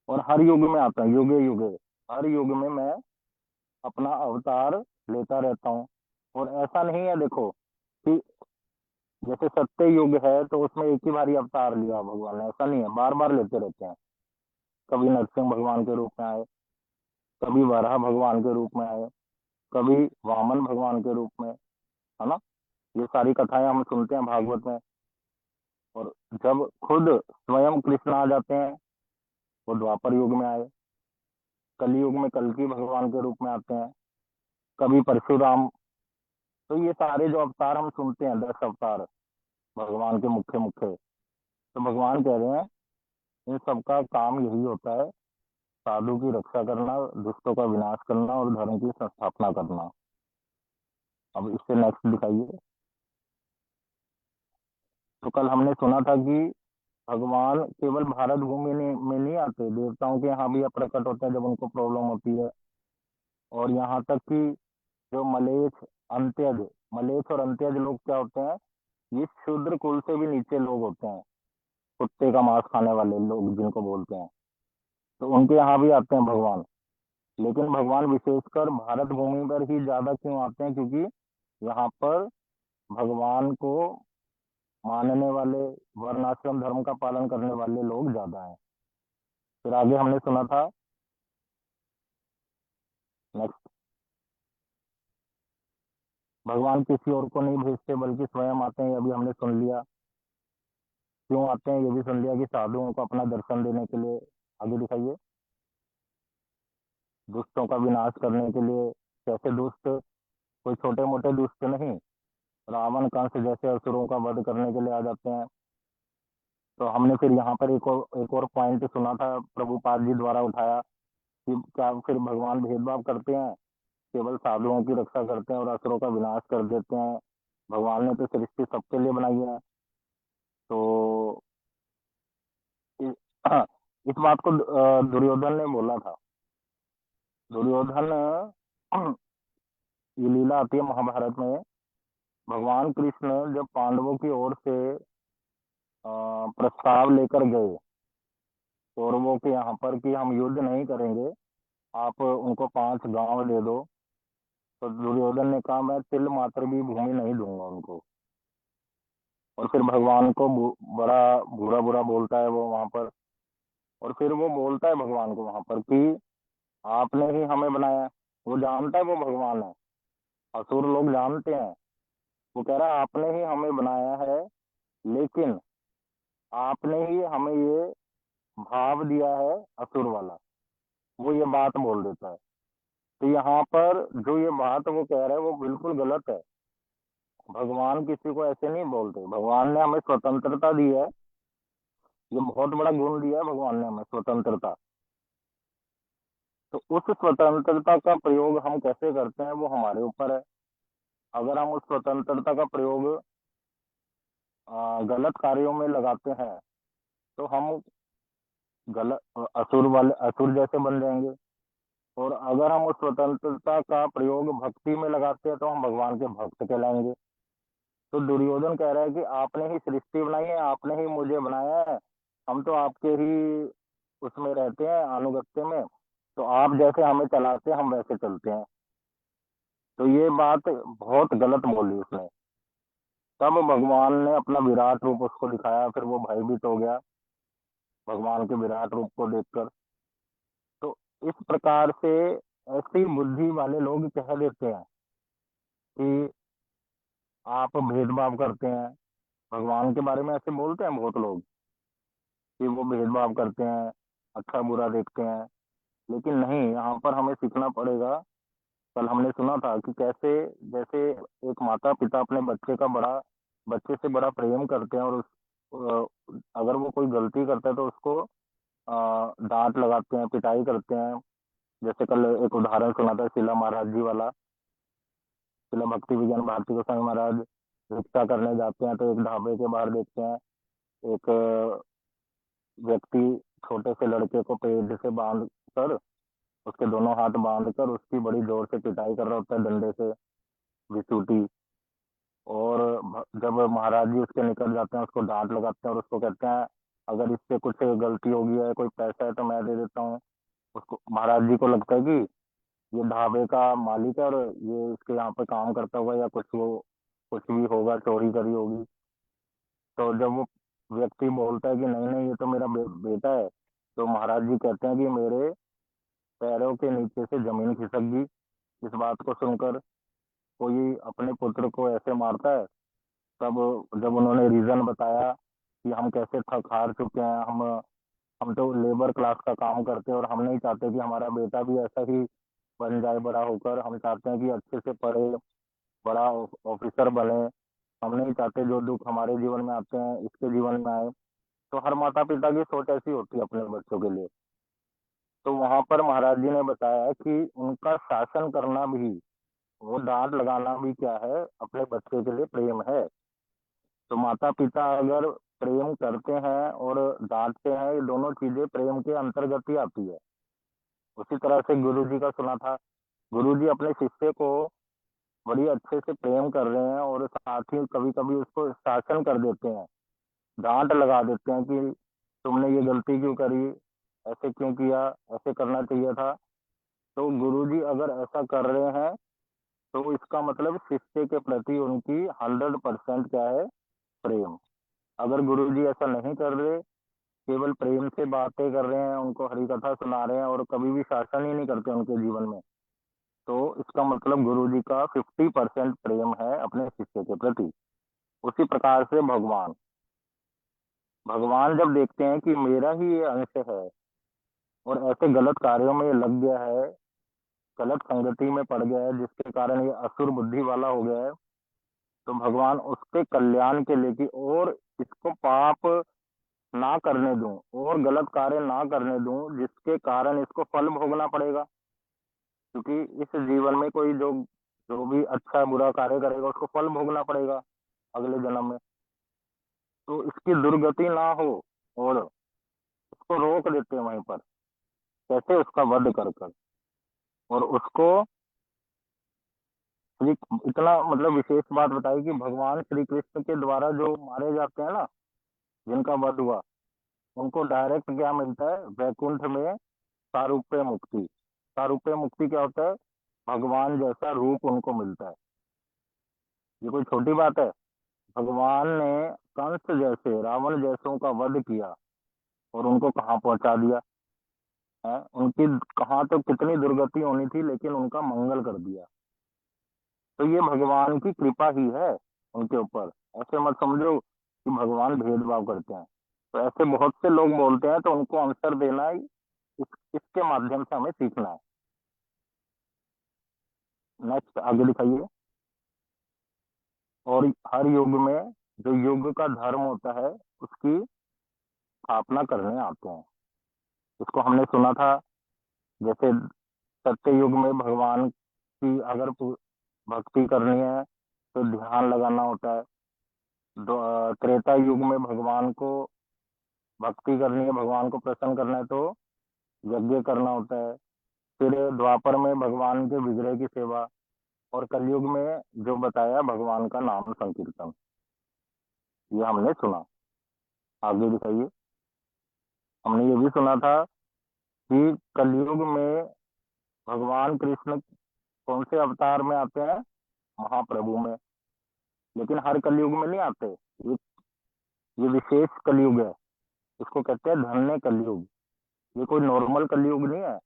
और हर युग में आता हूँ, युगे युगे, हर युग में मैं अपना अवतार लेता रहता हूँ। और ऐसा नहीं है, देखो, कि जैसे सत्य युग है तो उसमें एक ही बारी अवतार लिया भगवान ने, ऐसा नहीं है, बार बार लेते रहते हैं। कभी नरसिंह भगवान के रूप में आए, कभी वराह भगवान के रूप में आए, कभी वामन भगवान के रूप में, है ना। ये सारी कथाएं हम सुनते हैं भागवत में। और जब खुद स्वयं कृष्ण आ जाते हैं, वो द्वापर युग में आए, कलयुग में कल्कि भगवान के रूप में आते हैं, कभी परशुराम। तो ये सारे जो अवतार हम सुनते हैं, 10 अवतार भगवान के मुख्य मुख्य, तो भगवान कह रहे हैं इन सबका काम यही होता है, साधु की रक्षा करना, दुष्टों का विनाश करना और धर्म की संस्थापना करना। अब इससे नेक्स्ट दिखाइए। तो कल हमने सुना था कि भगवान केवल भारत भूमि में नहीं आते, देवताओं के यहाँ भी प्रकट होते हैं जब उनको प्रॉब्लम होती है। और यहाँ तक कि जो अंत्यज मलेच्छ और अंत्यज लोग क्या होते हैं, ये शूद्र कुल से भी नीचे लोग होते हैं, कुत्ते का मांस खाने वाले लोग जिनको बोलते हैं, तो उनके यहाँ भी आते हैं भगवान। लेकिन भगवान विशेषकर भारत भूमि पर ही ज्यादा क्यों आते हैं, क्योंकि यहाँ पर भगवान को मानने वाले, वर्णाश्रम धर्म का पालन करने वाले लोग ज्यादा हैं। फिर आगे हमने सुना था, नेक्स्ट, भगवान किसी और को नहीं भेजते बल्कि स्वयं आते हैं, ये भी हमने सुन लिया। क्यों आते हैं ये भी सुन लिया, कि साधुओं को अपना दर्शन देने के लिए। आगे दिखाइए। दुष्टों का विनाश करने के लिए। कैसे दुष्ट? कोई छोटे मोटे दुष्ट नहीं, रावण कंस जैसे असुरों का वध करने के लिए आ जाते हैं। तो हमने फिर यहाँ पर एक और पॉइंट सुना था, प्रभुपाद जी द्वारा उठाया, कि क्या फिर भगवान भेदभाव करते हैं, केवल साधुओं की रक्षा करते हैं और असुरों का विनाश कर देते हैं? भगवान ने तो सृष्टि सबके लिए बनाई है। तो इस, इस बात को दुर्योधन ने बोला था। दुर्योधन ये लीला आती है महाभारत में। भगवान कृष्ण जब पांडवों की ओर से प्रस्ताव लेकर गए कौरवों के यहाँ पर कि हम युद्ध नहीं करेंगे, आप उनको 5 गांव दे दो, तो दुर्योधन ने कहा मैं तिल मात्र भी भूमि नहीं दूंगा उनको। और फिर भगवान को बड़ा बुरा बुरा बोलता है वो वहां पर। और फिर वो बोलता है भगवान को वहां पर कि आपने ही हमें बनाया है। वो जानता है वो भगवान है, असुर लोग जानते हैं। वो कह रहा है आपने ही हमें बनाया है, लेकिन आपने ही हमें ये भाव दिया है असुर वाला। वो ये बात बोल देता है। तो यहाँ पर जो ये बात वो कह रहा है वो बिल्कुल गलत है। भगवान किसी को ऐसे नहीं बोलते। भगवान ने हमें स्वतंत्रता दी है, ये बहुत बड़ा गुण दिया है भगवान ने हमें, स्वतंत्रता। तो उस स्वतंत्रता का प्रयोग हम कैसे करते हैं वो हमारे ऊपर है। अगर हम उस स्वतंत्रता का प्रयोग गलत कार्यों में लगाते हैं, तो हम गलत असुर जैसे बन जाएंगे। और अगर हम उस स्वतंत्रता का प्रयोग भक्ति में लगाते हैं, तो हम भगवान के भक्त कहलाएंगे। तो दुर्योधन कह रहा है कि आपने ही सृष्टि बनाई है, आपने ही मुझे बनाया है, हम तो आपके ही उसमें रहते हैं, अनुगत्य में। तो आप जैसे हमें चलाते हैं हम वैसे चलते हैं। तो ये बात बहुत गलत बोली उसने। तब भगवान ने अपना विराट रूप उसको दिखाया, फिर वो भयभीत हो गया भगवान के विराट रूप को देखकर। तो इस प्रकार से ऐसी बुद्धि वाले लोग कह देते हैं कि आप भेदभाव करते हैं। भगवान के बारे में ऐसे बोलते हैं बहुत लोग कि वो भेदभाव करते हैं, अच्छा बुरा देखते हैं। लेकिन नहीं, यहाँ पर हमें सीखना पड़ेगा। कल हमने सुना था कि कैसे, जैसे एक माता पिता अपने बच्चे से बड़ा प्रेम करते हैं, और अगर वो कोई गलती करता है तो उसको डांट लगाते हैं, पिटाई करते हैं। जैसे कल एक उदाहरण सुना था शिला महाराज जी वाला। शिला भक्ति विज्ञान भारती गोस्वामी महाराज भिक्षा करने जाते हैं, तो एक ढाबे के बाहर देखते हैं एक व्यक्ति छोटे से लड़के को पेड़ से बांध कर, उसके दोनों हाथ बांध कर उसकी बड़ी जोर से पिटाई कर रहा होता है डंडे से, विसूटी। और जब महाराज जी उसके निकल जाते हैं, उसको डांट लगाते हैं और उसको कहते हैं अगर इससे कुछ गलती होगी है, कोई पैसा है तो मैं दे देता हूँ। उसको महाराज जी को लगता है कि ये ढाबे का मालिक है और ये इसके यहाँ पे काम करता होगा, या कुछ भी होगा, चोरी करी होगी। तो जब वो व्यक्ति बोलता है कि नहीं नहीं ये तो मेरा बेटा है, तो महाराज जी कहते हैं कि मेरे पैरों के नीचे से जमीन खिसक गई। इस बात को सुनकर कोई अपने पुत्र को ऐसे मारता है? तब जब उन्होंने रीजन बताया कि हम कैसे थक हार चुके हैं, हम तो लेबर क्लास का काम करते हैं और हम नहीं चाहते कि हमारा बेटा भी ऐसा ही बन जाए बड़ा होकर। हम चाहते हैं कि अच्छे से पढ़े, बड़ा ऑफिसर बने। हम नहीं चाहते जो दुख हमारे जीवन में आते हैं इसके जीवन में आए। तो हर माता पिता की सोच ऐसी होती है अपने बच्चों के लिए। तो वहां पर महाराज जी ने बताया कि उनका शासन करना भी, वो डांट लगाना भी क्या है, अपने बच्चे के लिए प्रेम है। तो माता पिता अगर प्रेम करते हैं और डांटते हैं, ये दोनों चीजें प्रेम के अंतर्गत ही आती है। उसी तरह से गुरु जी का सुना था, गुरु जी अपने शिष्य को बड़ी अच्छे से प्रेम कर रहे हैं और साथ ही कभी कभी उसको शासन कर देते हैं, डांट लगा देते हैं कि तुमने ये गलती क्यों करी, ऐसे क्यों किया, ऐसे करना चाहिए था। तो गुरु जी अगर ऐसा कर रहे हैं तो इसका मतलब शिष्य के प्रति उनकी 100% क्या है, प्रेम। अगर गुरु जी ऐसा नहीं कर रहे, केवल प्रेम से बातें कर रहे हैं, उनको हरी कथा सुना रहे हैं और कभी भी शासन ही नहीं करते उनके जीवन में, तो इसका मतलब गुरु जी का 50% प्रेम है अपने शिष्य के प्रति। उसी प्रकार से भगवान भगवान जब देखते हैं कि मेरा ही ये अंश है और ऐसे गलत कार्यों में ये लग गया है, गलत संगति में पड़ गया है, जिसके कारण ये असुर बुद्धि वाला हो गया है, तो भगवान उसके कल्याण के लिए कि और इसको पाप ना करने दूं और गलत कार्य ना करने दूं जिसके कारण इसको फल भोगना पड़ेगा। क्योंकि इस जीवन में कोई जो जो भी अच्छा बुरा कार्य करेगा उसको फल भोगना पड़ेगा अगले जन्म में। तो इसकी दुर्गति ना हो और उसको रोक देते हैं वहीं पर, कैसे उसका वध कर कर। और उसको श्री इतना मतलब विशेष बात बताई कि भगवान श्री कृष्ण के द्वारा जो मारे जाते हैं ना, जिनका वध हुआ, उनको डायरेक्ट क्या मिलता है, वैकुंठ में सारूप्य मुक्ति। सारूप्य मुक्ति क्या होता है, भगवान जैसा रूप उनको मिलता है। ये कोई छोटी बात है? भगवान ने कंस जैसे, रावण जैसों का वध किया और उनको कहाँ पहुंचा दिया है, उनकी कहाँ तो कितनी दुर्गति होनी थी लेकिन उनका मंगल कर दिया। तो ये भगवान की कृपा ही है उनके ऊपर। ऐसे मत समझो कि भगवान भेदभाव करते हैं। तो ऐसे बहुत से लोग बोलते हैं, तो उनको आंसर देना ही इसके माध्यम से हमें सीखना है। नेक्स्ट आगे दिखाइए। और हर युग में जो युग का धर्म होता है उसकी स्थापना करने आते हैं। इसको हमने सुना था, जैसे सत्य युग में भगवान की अगर भक्ति करनी है तो ध्यान लगाना होता है। त्रेता युग में भगवान को भक्ति करनी है, भगवान को प्रसन्न करना है तो यज्ञ करना होता है। फिर द्वापर में भगवान के विग्रह की सेवा, और कलयुग में जो बताया भगवान का नाम संकीर्तन, ये हमने सुना। आगे दिखाइए। हमने ये भी सुना था कि कलयुग में भगवान कृष्ण कौन से अवतार में आते हैं, महाप्रभु में। लेकिन हर कलयुग में नहीं आते, ये ये विशेष कलयुग है, इसको कहते हैं धन्य कलयुग। ये कोई नॉर्मल कलयुग नहीं है।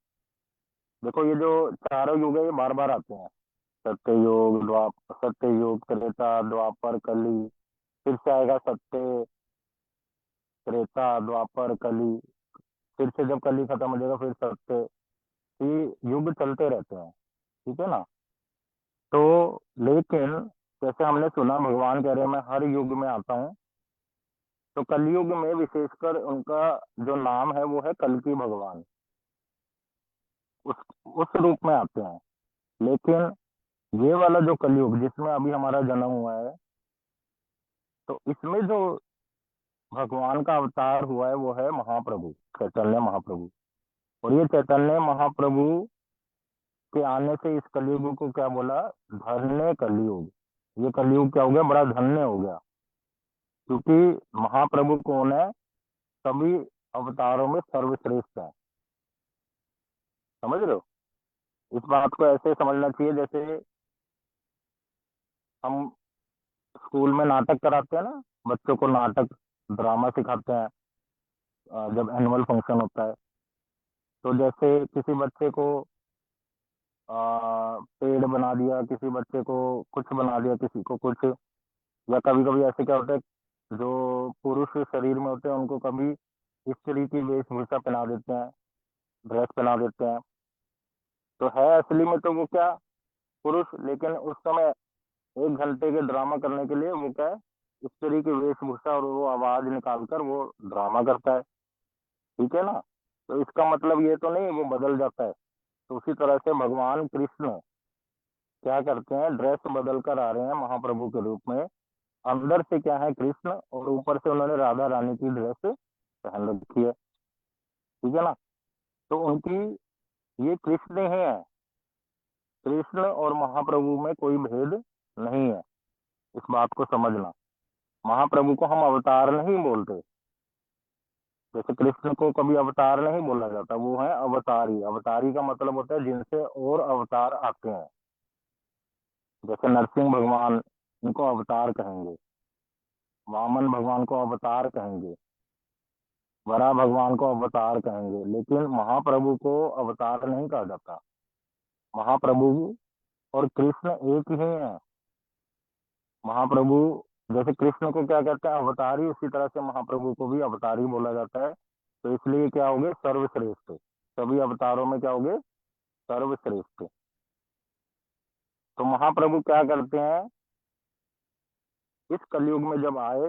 देखो ये जो चारों युग है ये बार बार आते हैं, सत्य युग, त्रेता, द्वापर, कली। फिर से आएगा सत्य, त्रेता, द्वापर, कली। फिर से जब कली खत्म हो जाएगा फिर सत्य। ये युग चलते रहते हैं, ठीक है ना। तो लेकिन जैसे हमने सुना भगवान कह रहे हैं मैं हर युग में आता हूँ, तो कलयुग में विशेषकर उनका जो नाम है वो है कल्कि भगवान। उस उस रूप में आते हैं। लेकिन ये वाला जो कलयुग जिसमें अभी हमारा जन्म हुआ है, तो इसमें जो भगवान का अवतार हुआ है वो है महाप्रभु, चैतन्य महाप्रभु। और ये चैतन्य महाप्रभु के आने से इस कलयुग को क्या बोला, धन्य कलयुग। ये कलयुग क्या हो गया, बड़ा धन्य हो गया। क्योंकि महाप्रभु कौन है, सभी अवतारों में सर्वश्रेष्ठ है। समझ रहे हो? इस बात को ऐसे समझना चाहिए जैसे हम स्कूल में नाटक कराते हैं ना, बच्चों को नाटक ड्रामा सिखाते हैं जब एनुअल फंक्शन होता है। तो जैसे किसी बच्चे को पेड़ बना दिया, किसी बच्चे को कुछ बना दिया, किसी को कुछ, या कभी कभी ऐसे क्या होता है, जो पुरुष शरीर में होते हैं उनको कभी स्त्री की वेशभूषा पहना देते हैं, ड्रेस पहना देते हैं। तो है असली में तो वो क्या, पुरुष, लेकिन उस समय 1 घंटे के ड्रामा करने के लिए वो क्या है, स्त्री की वेशभूषा और वो आवाज निकालकर वो ड्रामा करता है। ठीक है ना। तो इसका मतलब ये तो नहीं वो बदल जाता है। तो उसी तरह से भगवान कृष्ण क्या करते हैं, ड्रेस बदल कर आ रहे हैं महाप्रभु के रूप में। अंदर से क्या है कृष्ण, और ऊपर से उन्होंने राधा रानी की ड्रेस पहन रखी है। ठीक है ना। तो उनकी, ये कृष्ण ही है। कृष्ण और महाप्रभु में कोई भेद नहीं है, इस बात को समझना। महाप्रभु को हम अवतार नहीं बोलते। जैसे कृष्ण को कभी अवतार नहीं बोला जाता, वो है अवतारी। अवतारी का मतलब होता है जिनसे और अवतार आते हैं। जैसे नरसिंह भगवान, इनको अवतार कहेंगे। वामन भगवान को अवतार कहेंगे। वराह भगवान को अवतार कहेंगे। लेकिन महाप्रभु को अवतार नहीं कहा जाता। महाप्रभु और कृष्ण एक ही है। महाप्रभु, जैसे कृष्ण को क्या कहते हैं, अवतारी, उसी तरह से महाप्रभु को भी अवतारी बोला जाता है। तो इसलिए क्या हो गए, सर्वश्रेष्ठ। सभी अवतारों में क्या हो गए, सर्वश्रेष्ठ। तो महाप्रभु क्या करते हैं, इस कलयुग में जब आए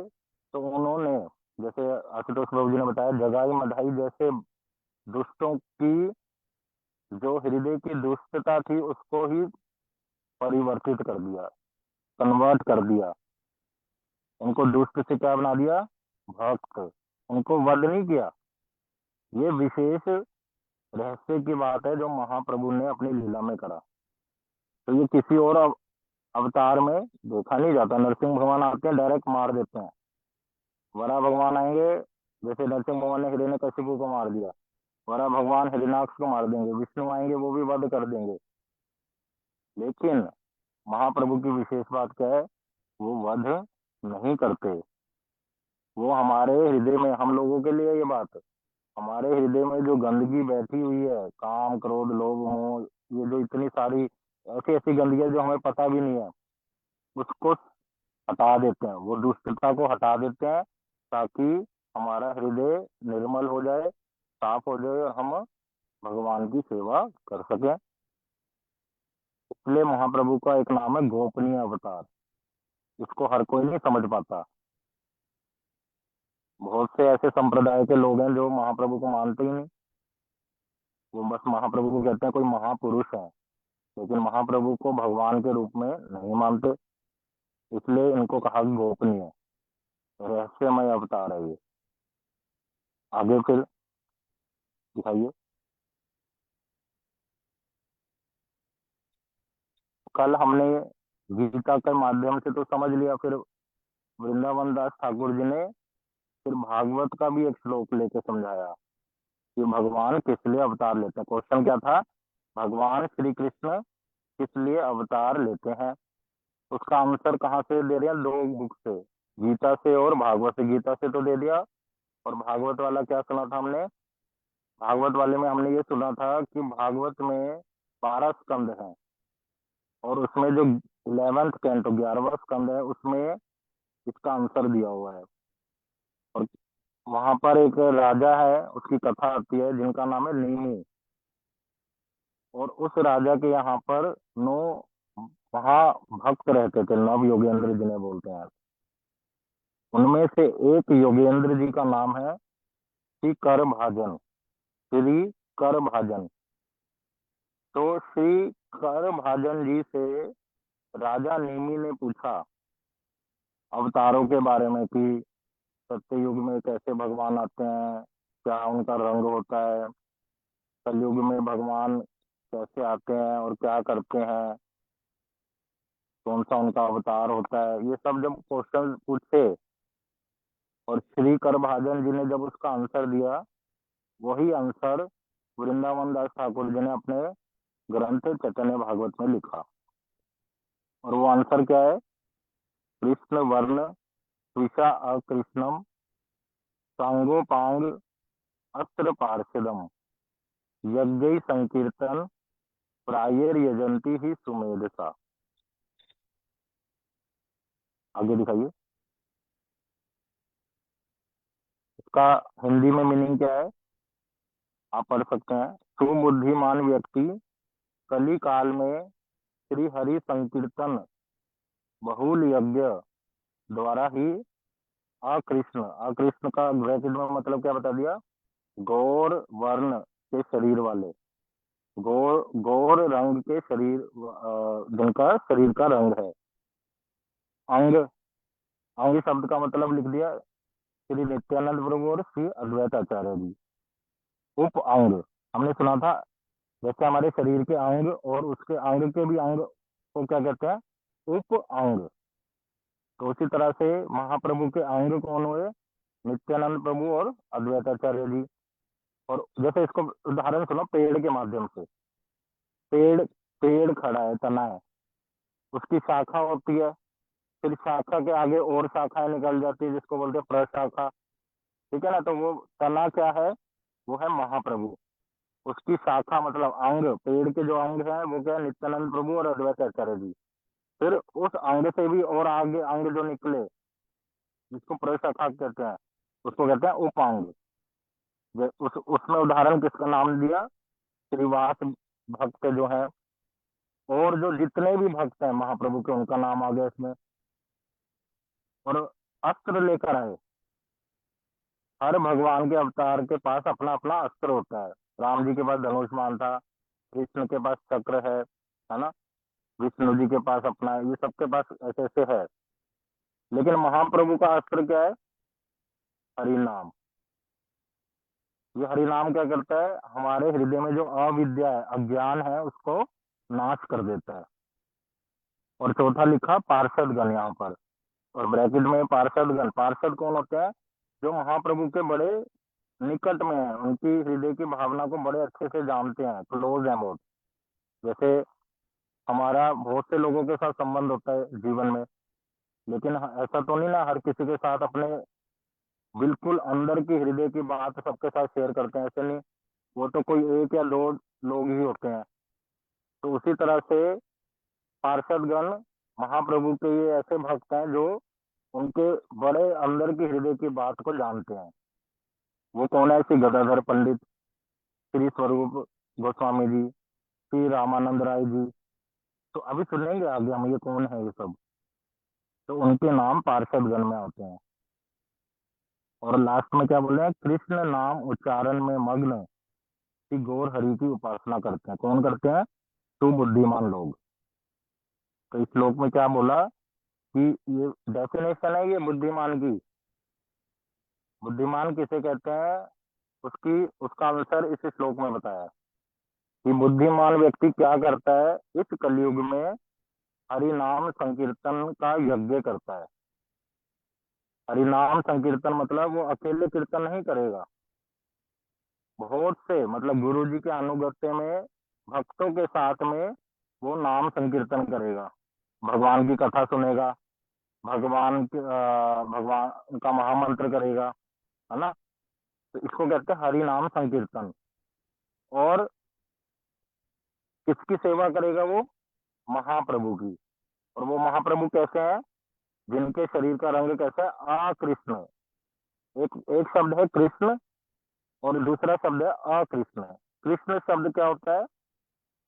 तो उन्होंने, जैसे आशुतोष प्रभु जी ने बताया, जगाई मढ़ाई जैसे दुष्टों की, जो हृदय की दुष्टता थी उसको ही परिवर्तित कर दिया, कन्वर्ट कर दिया। उनको दुष्ट से क्या बना दिया, भक्त। उनको वध नहीं किया। ये विशेष रहस्य की बात है जो महाप्रभु ने अपनी लीला में करा। तो ये किसी और अवतार में देखा नहीं जाता। नरसिंह भगवान आते हैं डायरेक्ट मार देते हैं। वरा भगवान आएंगे, जैसे नरसिंह भगवान ने हिरण्यकशिपु को मार दिया, वरा भगवान हिरण्याक्ष को मार देंगे। विष्णु आएंगे, वो भी वध कर देंगे। लेकिन महाप्रभु की विशेष बात क्या है, वो वध नहीं करते। वो हमारे हृदय में, हम लोगों के लिए ये बात, हमारे हृदय में जो गंदगी बैठी हुई है, काम क्रोध लोभ मोह, ये जो इतनी सारी ऐसी ऐसी गंदगी है जो हमें पता भी नहीं है, उसको हटा देते हैं। वो दुष्टता को हटा देते हैं ताकि हमारा हृदय निर्मल हो जाए, साफ हो जाए, और हम भगवान की सेवा कर सकें। इसलिए महाप्रभु का एक नाम है गोपनीय अवतार। इसको हर कोई नहीं समझ पाता। बहुत से ऐसे संप्रदाय के लोग हैं जो महाप्रभु को मानते ही नहीं। वो बस महाप्रभु को कहते हैं कोई महापुरुष है, लेकिन महाप्रभु को भगवान के रूप में नहीं मानते। इसलिए इनको कहा गोपनीय, रहस्यमय अवतार है ये। आगे फिर दिखाइए। कल हमने गीता के माध्यम से तो समझ लिया, फिर वृंदावन दास ठाकुर जी ने फिर भागवत का भी एक श्लोक लेके समझाया कि भगवान किस लिए अवतार लेते हैं। क्वेश्चन क्या था, भगवान श्री कृष्ण किस लिए अवतार लेते हैं। उसका आंसर कहाँ से दे रहे हैं, 2 बुक से, गीता से और भागवत से। गीता से तो दे दिया, और भागवत वाला क्या सुना था हमने, भागवत वाले में हमने ये सुना था कि भागवत में 12 स्कंद हैं, और उसमें जो 11th कैंटो 11वां स्कंद है, उसमें इसका आंसर दिया हुआ है। और वहां पर एक राजा है, उसकी कथा आती है, जिनका नाम है नीमी। और उस राजा के यहाँ पर 9 महाभक्त रहते थे, 9 योगेंद्र जिन्हें बोलते हैं। उनमें से एक योगेंद्र जी का नाम है श्री कर भाजन। श्री कर भाजन। तो श्री कर भाजन जी से राजा नेमी ने पूछा अवतारों के बारे में कि सत्ययुग में कैसे भगवान आते हैं, क्या उनका रंग होता है, कलयुग में भगवान कैसे आते हैं और क्या करते हैं, कौन सा उनका अवतार होता है। ये सब जब क्वेश्चन पूछे और श्री कर भाजन जी ने जब उसका आंसर दिया, वही आंसर वृंदावन दास ठाकुर जी ने अपने ग्रंथ चैतन्य भागवत में लिखा। और वो आंसर क्या है, कृष्ण वर्ण त्विषा अकृष्णम सांगोपांग अस्त्र पार्षदम। यज्ञ संकीर्तन प्रायर यजंती ही सुमेधसा। आगे दिखाइए, इसका हिंदी में मीनिंग क्या है, आप पढ़ सकते हैं। सुबुद्धिमान व्यक्ति कली काल में श्री हरि संकीर्तन बहुल यज्ञ द्वारा ही अकृष्ण, अकृष्ण का ब्रैकेट में मतलब क्या बता दिया, गौर वर्ण के शरीर वाले, गौर रंग के शरीर, जिनका शरीर का रंग है। अंग, अंग शब्द का मतलब लिख दिया श्री नित्यानंद प्रभु और श्री अद्वैत आचार्य जी। उप अंग, हमने सुना था जैसे हमारे शरीर के अंग और उसके अंग के भी अंग को क्या कहते हैं, उप अंग। तो उसी तरह से महाप्रभु के अंग कौन हुए, नित्यानंद प्रभु और अद्वैताचार्य जी। और जैसे इसको उदाहरण सुनो पेड़ के माध्यम से, पेड़ पेड़ खड़ा है, तना है, उसकी शाखा होती है, फिर शाखा के आगे और शाखाएं निकल जाती है जिसको बोलते हैं प्रशाखा, ठीक है ना। तो वो तना क्या है, वो है महाप्रभु। उसकी शाखा मतलब अंग, पेड़ के जो अंग है वो क्या है, नित्यानंद प्रभु और अद्वैताचार्य जी। फिर उस अंग से भी और आगे अंग जो निकले जिसको प्रशाखा कहते हैं, उसको कहते हैं उपांग। उसमें उदाहरण किसका नाम दिया, श्रीवास भक्त जो है, और जो जितने भी भक्त हैं महाप्रभु के उनका नाम आ गया इसमें। और अस्त्र लेकर आए, हर भगवान के अवतार के पास अपना अपना अस्त्र होता है। राम जी के पास धनुष्मान था, कृष्ण के पास चक्र है ना, विष्णु जी के पास अपना है, ये सबके पास ऐसे ऐसे है। लेकिन महाप्रभु का अस्त्र क्या है, हरि नाम। ये हरि नाम क्या करता है, हमारे हृदय में जो अविद्या है, अज्ञान है, उसको नाश कर देता है। और चौथा लिखा पार्षद गण यहाँ पर, और ब्रैकेट में पार्षद गण। पार्षद कौन होते हैं, जो महाप्रभु के बड़े निकट में है, उनकी हृदय की भावना को बड़े अच्छे से जानते हैं, क्लोज है बहुत। जैसे हमारा बहुत से लोगों के साथ संबंध होता है जीवन में, लेकिन ऐसा तो नहीं ना हर किसी के साथ अपने बिल्कुल अंदर की हृदय की बात सबके साथ शेयर करते हैं, ऐसे नहीं। वो तो कोई एक या दो लोग ही होते हैं। तो उसी तरह से पार्षदगण महाप्रभु के ये ऐसे भक्त हैं जो उनके बड़े अंदर की हृदय की बात को जानते हैं। वो कौन है, श्री गदाधर पंडित, श्री स्वरूप गोस्वामी जी, श्री रामानंद राय जी। तो अभी सुनेंगे आगे हम ये कौन है ये सब। तो उनके नाम पार्षदगण में आते हैं। और लास्ट में क्या बोले हैं, कृष्ण नाम उच्चारण में मग्न श्री गौर हरि की उपासना करते हैं। कौन करते हैं, सुबुद्धिमान लोग। तो इस श्लोक में क्या बोला कि ये डेफिनेशन है ये बुद्धिमान की। बुद्धिमान किसे कहते हैं, उसकी उसका आंसर इस श्लोक में बताया कि बुद्धिमान व्यक्ति क्या करता है, इस कलयुग में हरि नाम संकीर्तन का यज्ञ करता है। हरि नाम संकीर्तन मतलब वो अकेले कीर्तन नहीं करेगा, बहुत से मतलब गुरु जी के अनुगत्य में भक्तों के साथ में वो नाम संकीर्तन करेगा, भगवान की कथा सुनेगा, भगवान का महामंत्र करेगा, है ना। तो इसको कहते हैं हरि नाम संकीर्तन। और किसकी सेवा करेगा वो, महाप्रभु की। और वो महाप्रभु कैसे हैं, जिनके शरीर का रंग कैसा है, अकृष्ण। एक एक शब्द है कृष्ण और दूसरा शब्द है अकृष्ण। कृष्ण शब्द क्या होता है,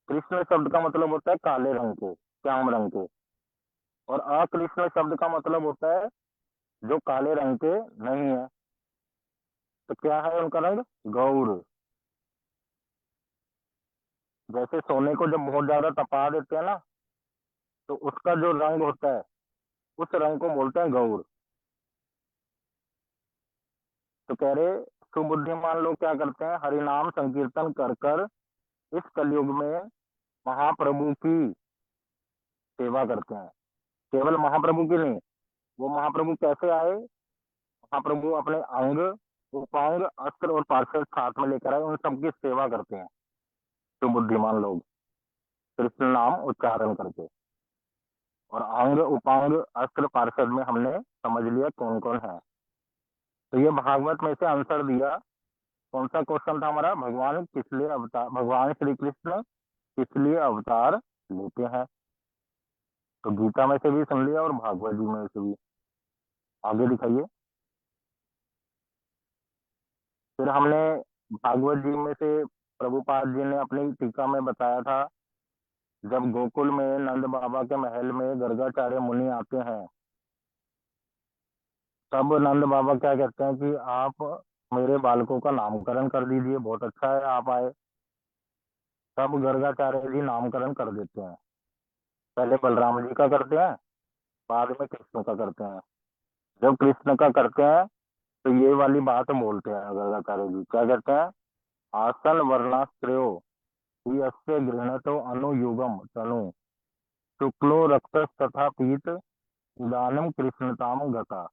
कृष्ण शब्द का मतलब होता है काले रंग के, श्याम रंग के। और अकृष्ण शब्द का मतलब होता है जो काले रंग के नहीं है। तो क्या है उनका रंग, गौर। जैसे सोने को जब बहुत ज्यादा तपा देते हैं ना, तो उसका जो रंग होता है उस रंग को बोलते हैं गौर। तो कह रहे सुबुद्धिमान लोग क्या करते हैं, हरि नाम संकीर्तन कर कर इस कलयुग में महाप्रभु की सेवा करते हैं। केवल महाप्रभु की नहीं, वो महाप्रभु कैसे आए, महाप्रभु अपने अंग, उपांग, अस्त्र और पार्षद साथ में लेकर आए, उन सबकी सेवा करते हैं सुबुद्धिमान लोग, कृष्ण नाम उच्चारण करके। और अंग, उपांग, अस्त्र, पार्षद में हमने समझ लिया कौन कौन है। तो ये भागवत में से आंसर दिया कौन सा क्वेश्चन था हमारा? भगवान श्री कृष्ण किस लिए अवतार लेते हैं? तो गीता में से भी सुन लिया और भागवत जी में से भी। आगे दिखाइए। फिर हमने भागवत जी में से प्रभुपाद जी ने अपनी टीका में बताया था, जब गोकुल में नंद बाबा के महल में गर्गाचार्य मुनि आते हैं, तब नंद बाबा क्या कहते हैं कि आप मेरे बालकों का नामकरण कर दीजिए, बहुत अच्छा है आप आए। तब गर्गाचार्य जी नामकरण कर देते हैं। पहले बलराम जी का करते हैं, बाद में कृष्ण का करते हैं। जब कृष्ण का करते हैं तो ये वाली बात बोलते हैं गर्गाचार्य जी, क्या कहते हैं? आसन वर्णाश्रयो ही अस्य गृहणतो अनुयुगम तनु शुक्लो रक्त तथा पीत इदानम कृष्णताम गता।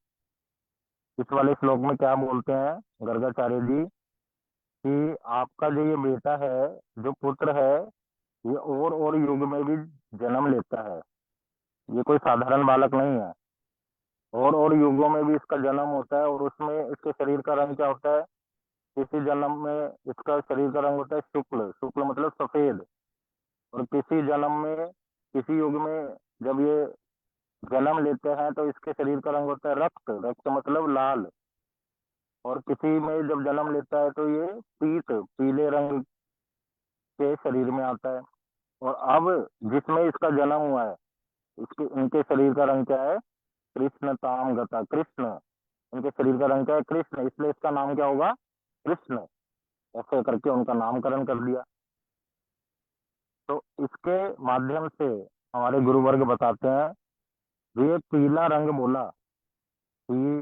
इस वाले श्लोक में क्या बोलते हैं गर्गाचार्य जी कि आपका जो ये बेटा है, जो पुत्र है, ये और युग में भी जन्म लेता है। ये कोई साधारण बालक नहीं है। और युगों में भी इसका जन्म होता है, और उसमें इसके शरीर का रंग क्या होता है? किसी जन्म में इसका शरीर का रंग होता है शुक्ल, शुक्ल मतलब सफेद। और किसी जन्म में, किसी युग में जब ये जन्म लेते हैं तो इसके शरीर का रंग होता है रक्त, रक्त मतलब लाल। और किसी में जब जन्म लेता है तो ये पीत, पीले रंग के शरीर में आता है। और अब जिसमें इसका जन्म हुआ है, इसके इनके शरीर का रंग क्या है? कृष्ण ताम गता, कृष्ण। इनके शरीर का रंग क्या है? कृष्ण, इसलिए इसका नाम क्या होगा? कृष्ण। ऐसे करके उनका नामकरण कर दिया। तो इसके माध्यम से हमारे गुरु वर्ग बताते हैं, ये पीला रंग बोला कि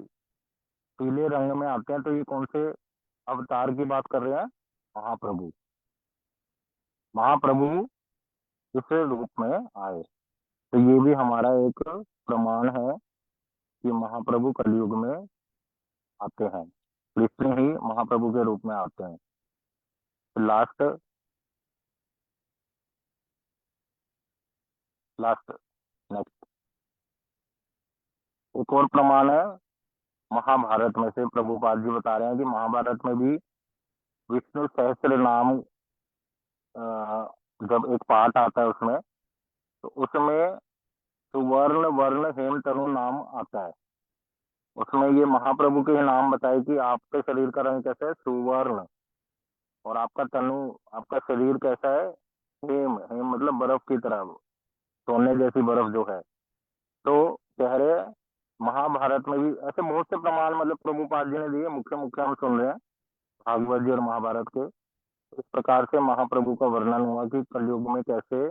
पीले रंग में आते हैं, तो ये कौन से अवतार की बात कर रहे हैं? महाप्रभु। महाप्रभु इस रूप में आए। तो ये भी हमारा एक प्रमाण है कि महाप्रभु कलयुग में आते हैं, कृष्ण ही महाप्रभु के रूप में आते हैं। लास्ट लास्ट नेक्स्ट एक और प्रमाण है महाभारत में से। प्रभुपाद जी बता रहे हैं कि महाभारत में भी विष्णु सहस्त्र नाम अ, जब एक पाठ आता है उसमें, तो उसमें सुवर्ण वर्ण हेम तनु नाम आता है। उसमें ये महाप्रभु के ही नाम बताए कि आपके शरीर का रंग कैसा है? सुवर्ण। और आपका तनु, आपका शरीर कैसा है? हेम, हेम मतलब बर्फ की तरह, सोने जैसी बर्फ जो है। तो कह रहे हैं महाभारत में भी ऐसे बहुत से प्रमाण मतलब प्रभुपाद जी ने दिए, मुख्य मुख्य हम सुन रहे हैं भागवत जी और महाभारत के। इस प्रकार से महाप्रभु का वर्णन हुआ कि कलयुग में कैसे,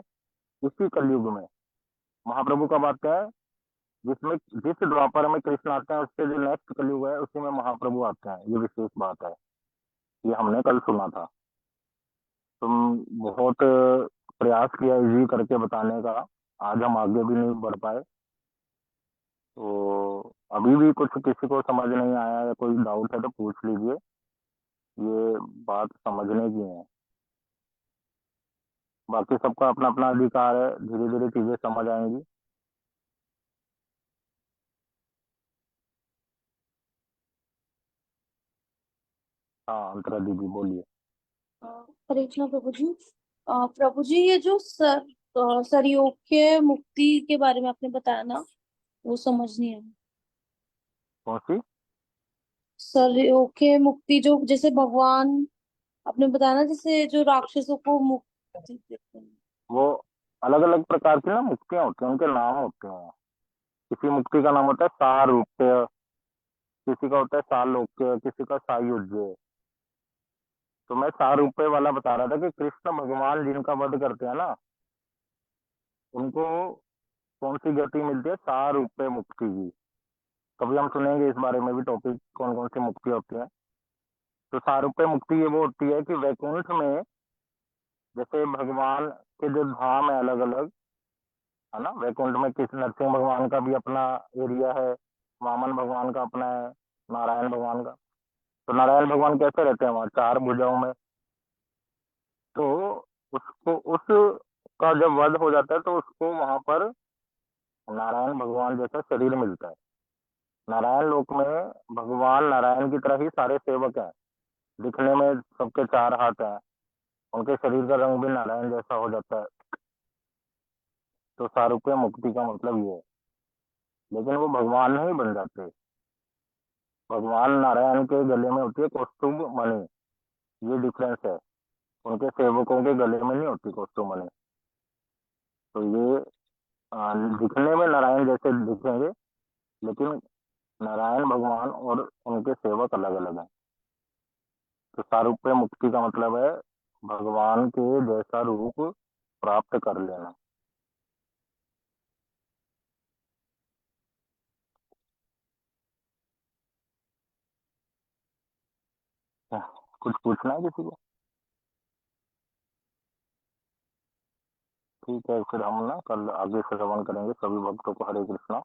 इसी कलयुग में महाप्रभु कब आते हैं? जिसमें जिस द्वापर में कृष्ण आते हैं उससे जो नेक्स्ट कलयुग है उसी में महाप्रभु आते हैं। ये विशेष बात है, ये हमने कल सुना था। तुम बहुत प्रयास किया इजी करके बताने का, आज हम आगे भी नहीं बढ़ पाए। तो अभी भी कुछ किसी को समझ नहीं आया या कोई डाउट है तो पूछ लीजिए, ये बात समझने की है। बाकी सबका अपना अपना अधिकार है, धीरे धीरे चीजें समझ आएंगी। हाँ अंतरा दीदी बोलिए। हरे कृष्णा प्रभु जी। प्रभु जी, ये जो सरयोग के मुक्ति के बारे में आपने बताया ना, वो समझ नहीं आया। कौन सी? सरयोग के मुक्ति, जो जैसे भगवान आपने बताया ना, जैसे जो राक्षसों को मुक्ति देते हैं। वो अलग अलग प्रकार की ना मुक्तियां होती हैं, उनके नाम होते हैं। किसी मुक्ति का नाम होता है सारूप्य, किसी का होता है सालोक्य, किसी का सायुज्य। तो मैं सारूप्य वाला बता रहा था कि कृष्ण भगवान जिनका वध करते हैं ना, उनको कौन सी गति मिलती है? सारूप्य मुक्ति की। कभी हम सुनेंगे इस बारे में भी टॉपिक, कौन कौन सी मुक्ति होती है। तो सारूप्य मुक्ति ये वो होती है कि वैकुंठ में जैसे भगवान के जो धाम है अलग अलग, है ना, वैकुंठ में किस नरसिंह भगवान का भी अपना एरिया है, वामन भगवान का अपना है, नारायण भगवान का। तो नारायण भगवान कैसे रहते हैं वहाँ? चार भुजाओं में। तो उसको, उस का जब वध हो जाता है तो उसको वहां पर नारायण भगवान जैसा शरीर मिलता है। नारायण लोक में भगवान नारायण की तरह ही सारे सेवक हैं, दिखने में सबके 4 हाथ हैं, उनके शरीर का रंग भी नारायण जैसा हो जाता है, तो सारूप्य मुक्ति का मतलब ये है। लेकिन वो भगवान नहीं बन जाते। भगवान नारायण के गले में होती है कौस्तुभ मणि, ये डिफरेंस है। उनके सेवकों के गले में नहीं होती कौस्तुभ मणि। तो ये दिखने में नारायण जैसे दिखेंगे, लेकिन नारायण भगवान और उनके सेवक अलग अलग हैं। तो सारूप्य मुक्ति का मतलब है भगवान के जैसा रूप प्राप्त कर लेना। कुछ पूछना है किसी को? ठीक है, फिर हम ना कल आगे से श्रवण करेंगे। सभी भक्तों को हरे कृष्णा।